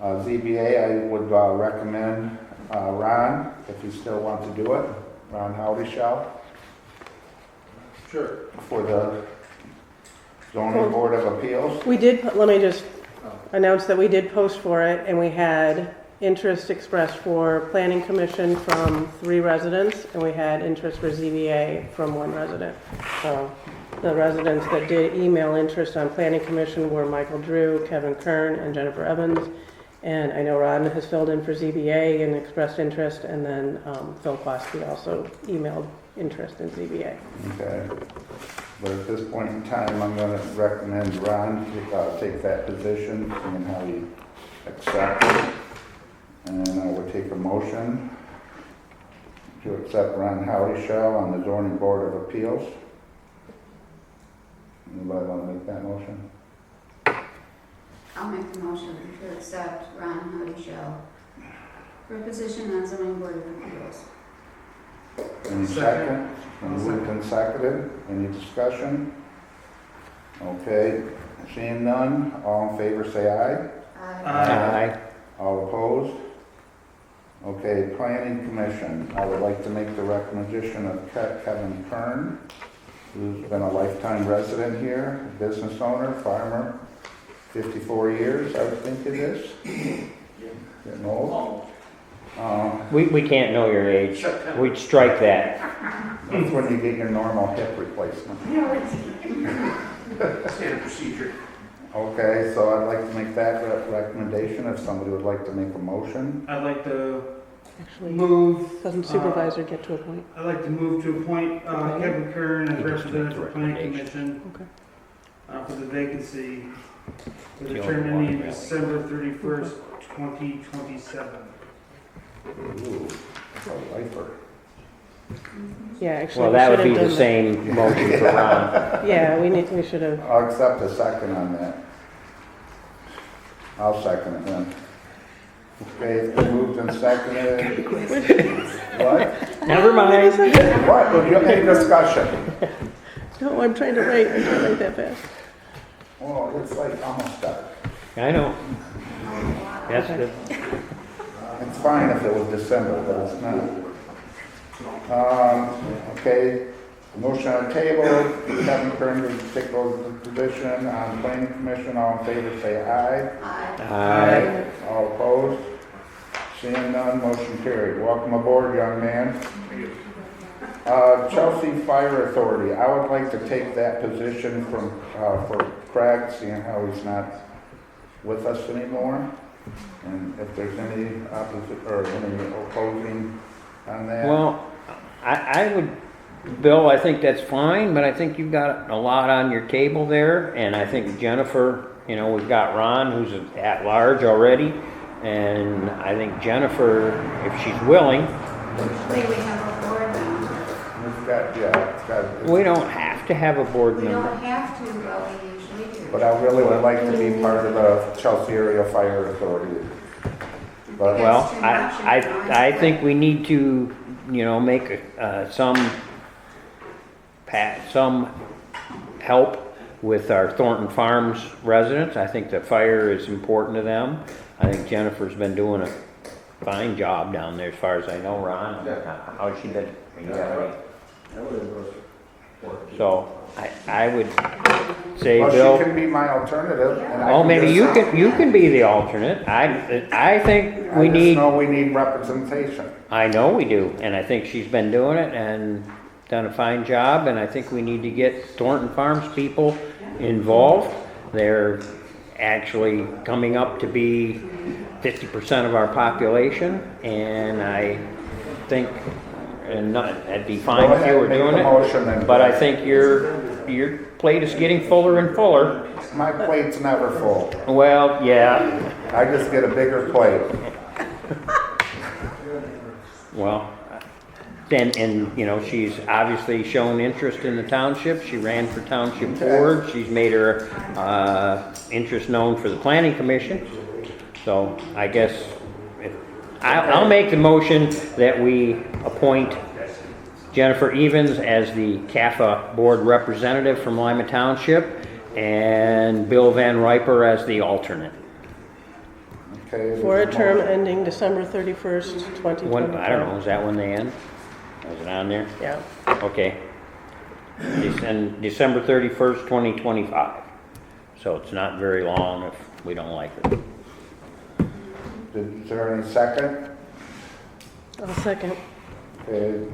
Speaker 1: ZBA, I would recommend Ron, if you still want to do it, Ron Howdy-Shell,
Speaker 16: Sure.
Speaker 1: for the zoning board of appeals.
Speaker 3: We did, let me just announce that we did post for it, and we had interest expressed for planning commission from 3 residents, and we had interest for ZBA from 1 resident. So the residents that did email interest on planning commission were Michael Drew, Kevin Kern, and Jennifer Evans. And I know Ron has filled in for ZBA and expressed interest, and then Phil Klosky also emailed interest in ZBA.
Speaker 1: Okay. But at this point in time, I'm going to recommend Ron to take that position, seeing how he accepts it. And I would take a motion to accept Ron Howdy-Shell on the zoning board of appeals. Anybody want to make that motion?
Speaker 14: I'll make the motion to accept Ron Howdy-Shell for a position on zoning board of appeals.
Speaker 1: Any second? Moved and seconded. Any discussion? Okay. Seeing none, all in favor say aye.
Speaker 2: Aye.
Speaker 1: All opposed? Okay, Planning Commission, I would like to make the recommendation of Kevin Kern, who's been a lifetime resident here, business owner, farmer, 54 years, I think it is. Getting old.
Speaker 2: We can't know your age. We'd strike that.
Speaker 1: That's when you get your normal hip replacement.
Speaker 5: Standard procedure.
Speaker 1: Okay, so I'd like to make that recommendation if somebody would like to make a motion.
Speaker 12: I'd like to
Speaker 3: Actually,
Speaker 12: move.
Speaker 3: doesn't supervisor get to appoint?
Speaker 12: I'd like to move to appoint Kevin Kern as
Speaker 2: He just
Speaker 12: representative
Speaker 2: makes a
Speaker 12: for planning
Speaker 2: recommendation.
Speaker 12: commission
Speaker 3: Okay.
Speaker 12: for the vacancy for the
Speaker 2: The
Speaker 12: term
Speaker 2: only
Speaker 12: ending
Speaker 2: one,
Speaker 12: December 31st, 2027.
Speaker 1: Ooh, that's a lifer.
Speaker 3: Yeah, actually.
Speaker 2: Well,
Speaker 3: we
Speaker 2: that would
Speaker 3: should
Speaker 2: be
Speaker 3: have
Speaker 2: the
Speaker 3: done
Speaker 2: same motion for Ron.
Speaker 3: Yeah, we should have.
Speaker 1: I'll accept a second on that. I'll second it then. Okay, it's been moved and seconded. What?
Speaker 2: Never mind.
Speaker 1: What? Would you have any discussion?
Speaker 3: No, I'm trying to write. I can't write that fast.
Speaker 1: Well, it's like almost dark.
Speaker 2: I know. That's good.
Speaker 1: It's fine if it was December, but it's not. Okay, motion on the table, Kevin Kern to take over the position on planning commission. All in favor say aye.
Speaker 2: Aye.
Speaker 1: All opposed? Seeing none, motion carried. Welcome aboard, young man. Chelsea Fire Authority, I would like to take that position from, for Craig, seeing how he's not with us anymore. And if there's any opposite, or any opposing on that.
Speaker 2: Well, I would, Bill, I think that's fine, but I think you've got a lot on your table there, and I think Jennifer, we've got Ron, who's at large already, and I think Jennifer, if she's willing.
Speaker 14: Usually we have a board member.
Speaker 1: We've got, yeah, it's got.
Speaker 2: We don't have to have a board
Speaker 14: We
Speaker 2: member.
Speaker 14: don't have to, but we usually do.
Speaker 1: But I really would like to be part of the Chelsea Area Fire Authority. But
Speaker 2: Well, I think we need to, make some help with our Thornton Farms residents. I think the fire is important to them. I think Jennifer's been doing a fine job down there, as far as I know. Ron, how's she been? So I would say,
Speaker 1: well,
Speaker 2: Bill.
Speaker 1: she can be my alternative. And I
Speaker 2: Oh,
Speaker 1: can
Speaker 2: maybe
Speaker 1: just-
Speaker 2: you can be the alternate. I think we
Speaker 1: I just
Speaker 2: need.
Speaker 1: know we need representation.
Speaker 2: I know we do, and I think she's been doing it and done a fine job, and I think we need to get Thornton Farms people involved. They're actually coming up to be 50% of our population, and I think, that'd be fine if you were doing it, but I think your plate is getting fuller and fuller.
Speaker 1: My plate's never full.
Speaker 2: Well, yeah.
Speaker 1: I just get a bigger plate.
Speaker 2: Well, and, you know, she's obviously shown interest in the township. She ran for township board. She's made her, interest known for the planning commission. So I guess, I'll make the motion that we appoint Jennifer Evans as the CAFA board representative from Lima Township and Bill Van Riper as the alternate.
Speaker 1: Okay.
Speaker 3: For a term ending December 31st, 2025.
Speaker 2: When, I don't know, is that when they end? Is it on there?
Speaker 3: Yeah.
Speaker 2: Okay. December 31st, 2025. So it's not very long if we don't like it.
Speaker 1: Is there any second?
Speaker 3: I'll second.
Speaker 1: Okay,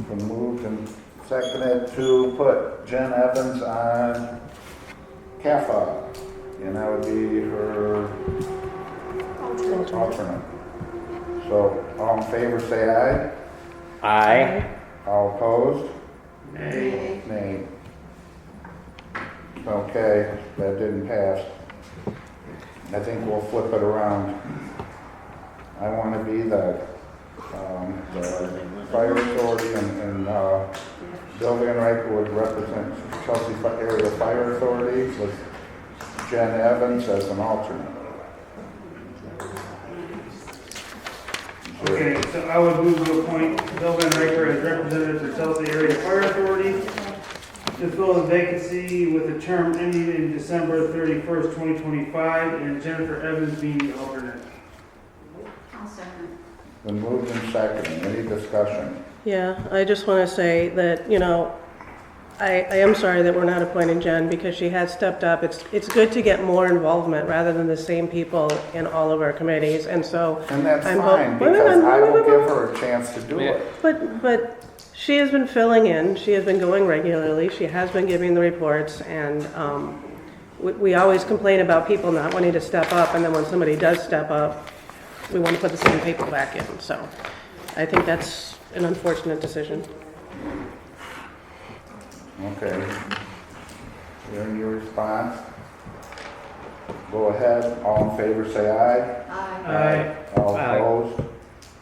Speaker 1: been moved and seconded to put Jen Evans on CAFA, and that would be her alternate. So, all in favor, say aye.
Speaker 2: Aye.
Speaker 1: All opposed?
Speaker 14: Nay.
Speaker 1: Nay. Okay, that didn't pass. I think we'll flip it around. I want to be the fire authority, and Bill Van Riper would represent Chelsea Area Fire Authority with Jen Evans as an alternate.
Speaker 12: Okay, so I would move to appoint Bill Van Riper as representative for Chelsea Area Fire Authority to fill the vacancy with a term ending in December 31st, 2025, and Jennifer Evans being the alternate.
Speaker 14: I'll second.
Speaker 1: Been moved and seconded. Any discussion?
Speaker 3: Yeah, I just want to say that, you know, I am sorry that we're not appointing Jen because she has stepped up. It's good to get more involvement rather than the same people in all of our committees, and so.
Speaker 1: And that's
Speaker 3: I'm
Speaker 1: fine, because I will give her a chance to do it.
Speaker 3: But she has been filling in, she has been going regularly, she has been giving the reports, and we always complain about people not wanting to step up, and then when somebody does step up, we want to put the same people back in, so I think that's an unfortunate decision.
Speaker 1: Okay. Hearing your response. Go ahead. All in favor, say aye.
Speaker 14: Aye.
Speaker 1: All
Speaker 2: Aye.
Speaker 1: opposed?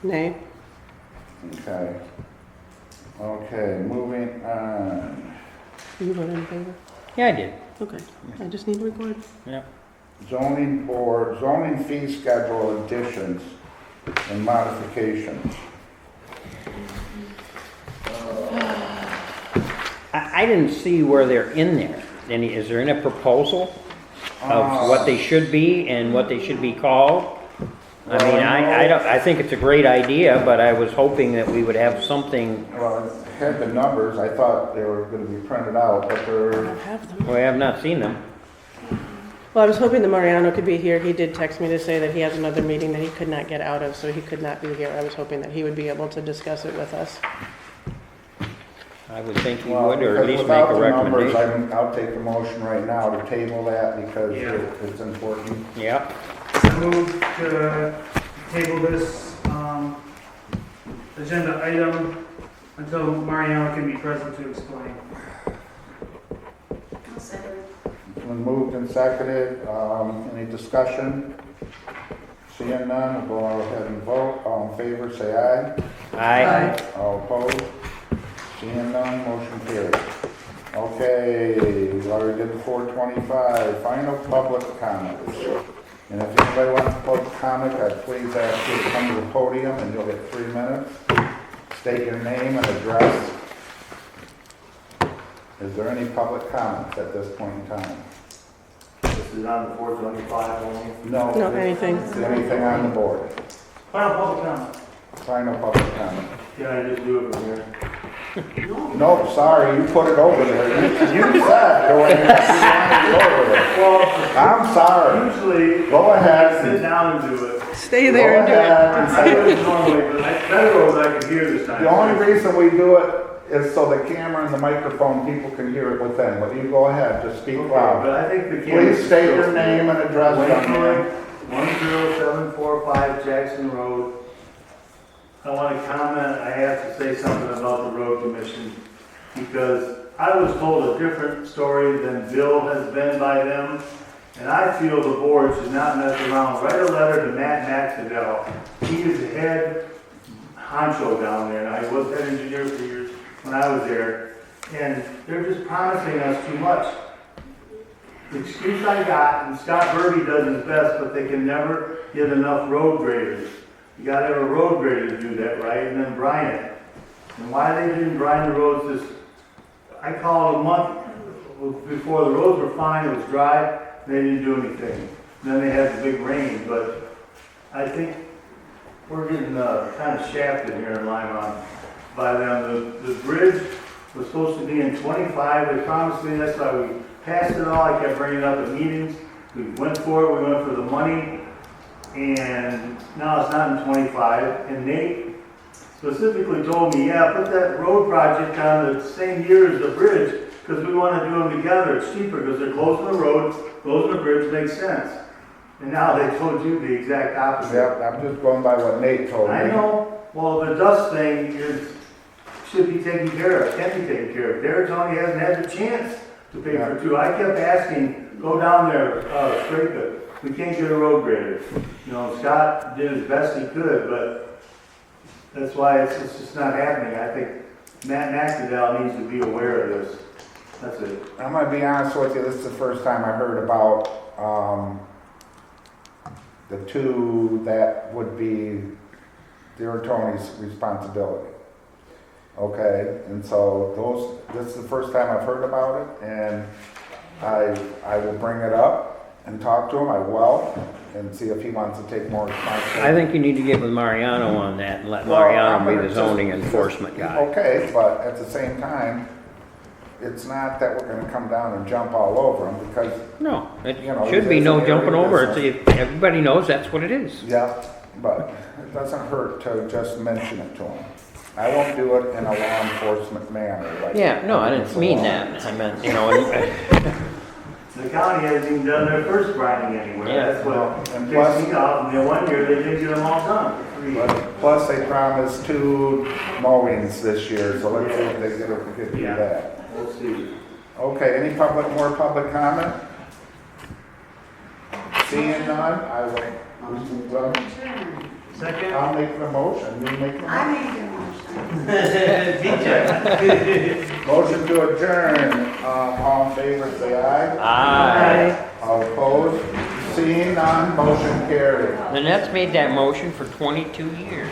Speaker 3: Nay?
Speaker 1: Okay. Okay, moving on.
Speaker 3: You voted in favor?
Speaker 2: Yeah, I did.
Speaker 3: Okay, I just need to record.
Speaker 2: Yep.
Speaker 1: Zoning board, zoning fee schedule additions and modifications.
Speaker 2: I didn't see where they're in there. Is there any proposal of what they should be and what they should be called? I mean, I think it's a great idea, but I was hoping that we would have something.
Speaker 1: Well, I had the numbers. I thought they were going to be printed out, but
Speaker 3: I
Speaker 1: they're,
Speaker 3: don't have them.
Speaker 2: We have not seen them.
Speaker 3: Well, I was hoping that Mariano could be here. He did text me to say that he has another meeting that he could not get out of, so he could not be here. I was hoping that he would be able to discuss it with us.
Speaker 2: I would think you
Speaker 1: well,
Speaker 2: would, or at
Speaker 1: because
Speaker 2: least make
Speaker 1: without
Speaker 2: a
Speaker 1: the numbers,
Speaker 2: recommendation.
Speaker 1: I'll take a motion right now to table that because
Speaker 12: Yeah.
Speaker 1: it's important.
Speaker 2: Yep.
Speaker 12: I move to table this agenda item until Mariano can be present to explain.
Speaker 14: I'll second.
Speaker 1: It's been moved and seconded. Any discussion? Seeing none, we'll go ahead and vote. All in favor, say aye.
Speaker 2: Aye.
Speaker 1: All opposed? Seeing none, motion carried. Okay, we already did the 425, final public comments. And if anybody wants to put a comment, I'd please ask you to come to the podium and you'll get 3 minutes. State your name and address. Is there any public comments at this point in time?
Speaker 4: This is on the 425 only.
Speaker 1: No.
Speaker 3: No, anything.
Speaker 1: Is there anything on the board?
Speaker 12: Final public comment.
Speaker 1: Final public comment.
Speaker 4: Can I just do it from here?
Speaker 1: No, sorry, you put it over there. You said go ahead. You wanted it over there.
Speaker 4: Well,
Speaker 1: I'm sorry.
Speaker 4: usually,
Speaker 1: Go ahead.
Speaker 4: I sit down and do it.
Speaker 3: Stay there and do it.
Speaker 4: I do it normally, but better was I could hear this time.
Speaker 1: The only reason we do it is so the camera and the microphone, people can hear it within. But you go ahead, just speak
Speaker 4: Okay,
Speaker 1: loud.
Speaker 4: but I think the camera.
Speaker 1: Please state your name and address down there.
Speaker 4: 10745 Jackson Road. I want to comment, I have to say something about the road commission, because I was told a different story than Bill has been by them, and I feel the board should not mess around. Write a letter to Matt Maxwell. He is the head honcho down there, and I was head engineer for years when I was there, and they're just promising us too much. The excuse I got, and Scott Burby does his best, but they can never get enough road graders. You gotta have a road grader to do that, right, and then brine it. And why they didn't brine the roads this, I called a month before the roads were fine, it was dry, they didn't do anything. Then they had the big rain, but I think we're getting kind of shafted here in Lime by them. The bridge was supposed to be in 25, they promised me, that's why we passed it all, I kept bringing it up at meetings. We went for it, we went for the money, and now it's not in 25. And Nate specifically told me, yeah, put that road project on the same year as the bridge, because we want to do them together, it's cheaper, because they're closing the road, closing the bridge makes sense. And now they told you the exact opposite.
Speaker 1: Yeah, I'm just going by what Nate told me.
Speaker 4: I know, well, the dust thing should be taken care of, can be taken care of. Derek Tony hasn't had the chance to pay for two. I kept asking, go down there, scrape it. We can't get a road grader. You know, Scott did his best he could, but that's why it's just not happening. I think Matt McIntyre needs to be aware of this. That's it.
Speaker 1: I'm gonna be honest with you, this is the first time I heard about, the two that would be Derek Tony's responsibility. Okay, and so this is the first time I've heard about it, and I will bring it up and talk to him, I will, and see if he wants to take more responsibility.
Speaker 2: I think you need to get with Mariano on that and let
Speaker 1: Well,
Speaker 2: Mariano
Speaker 1: I'm
Speaker 2: be
Speaker 1: gonna
Speaker 2: the zoning enforcement guy.
Speaker 1: Okay, but at the same time, it's not that we're gonna come down and jump all over them, because,
Speaker 2: No, it
Speaker 1: You know,
Speaker 2: should be
Speaker 1: it's
Speaker 2: no
Speaker 1: an
Speaker 2: jumping
Speaker 1: area
Speaker 2: over.
Speaker 1: business.
Speaker 2: Everybody knows that's what it is.
Speaker 1: yeah, but it doesn't hurt to just mention it to him. I won't do it in a law enforcement manner, like.
Speaker 2: Yeah, no, I didn't mean that. I meant, you know, and-
Speaker 4: The county hasn't even done their first grinding anywhere.
Speaker 2: Yeah.
Speaker 4: That's what
Speaker 1: And
Speaker 4: pissed
Speaker 1: plus-
Speaker 4: me off. And then one year they didn't get them all done for 3 years.
Speaker 1: Plus, they promised 2 mowings this year, so let's see if they could do
Speaker 4: Yeah.
Speaker 1: that.
Speaker 4: We'll see.
Speaker 1: Okay, any more public comment? Seeing none, I will, well,
Speaker 4: Second?
Speaker 1: I'll make the motion, you make the
Speaker 14: I
Speaker 1: motion.
Speaker 14: made the motion.
Speaker 1: Motion to adjourn, all in favor, say aye.
Speaker 2: Aye.
Speaker 1: All opposed? Seeing none, motion carried.
Speaker 2: Lynette's made that motion for 22 years.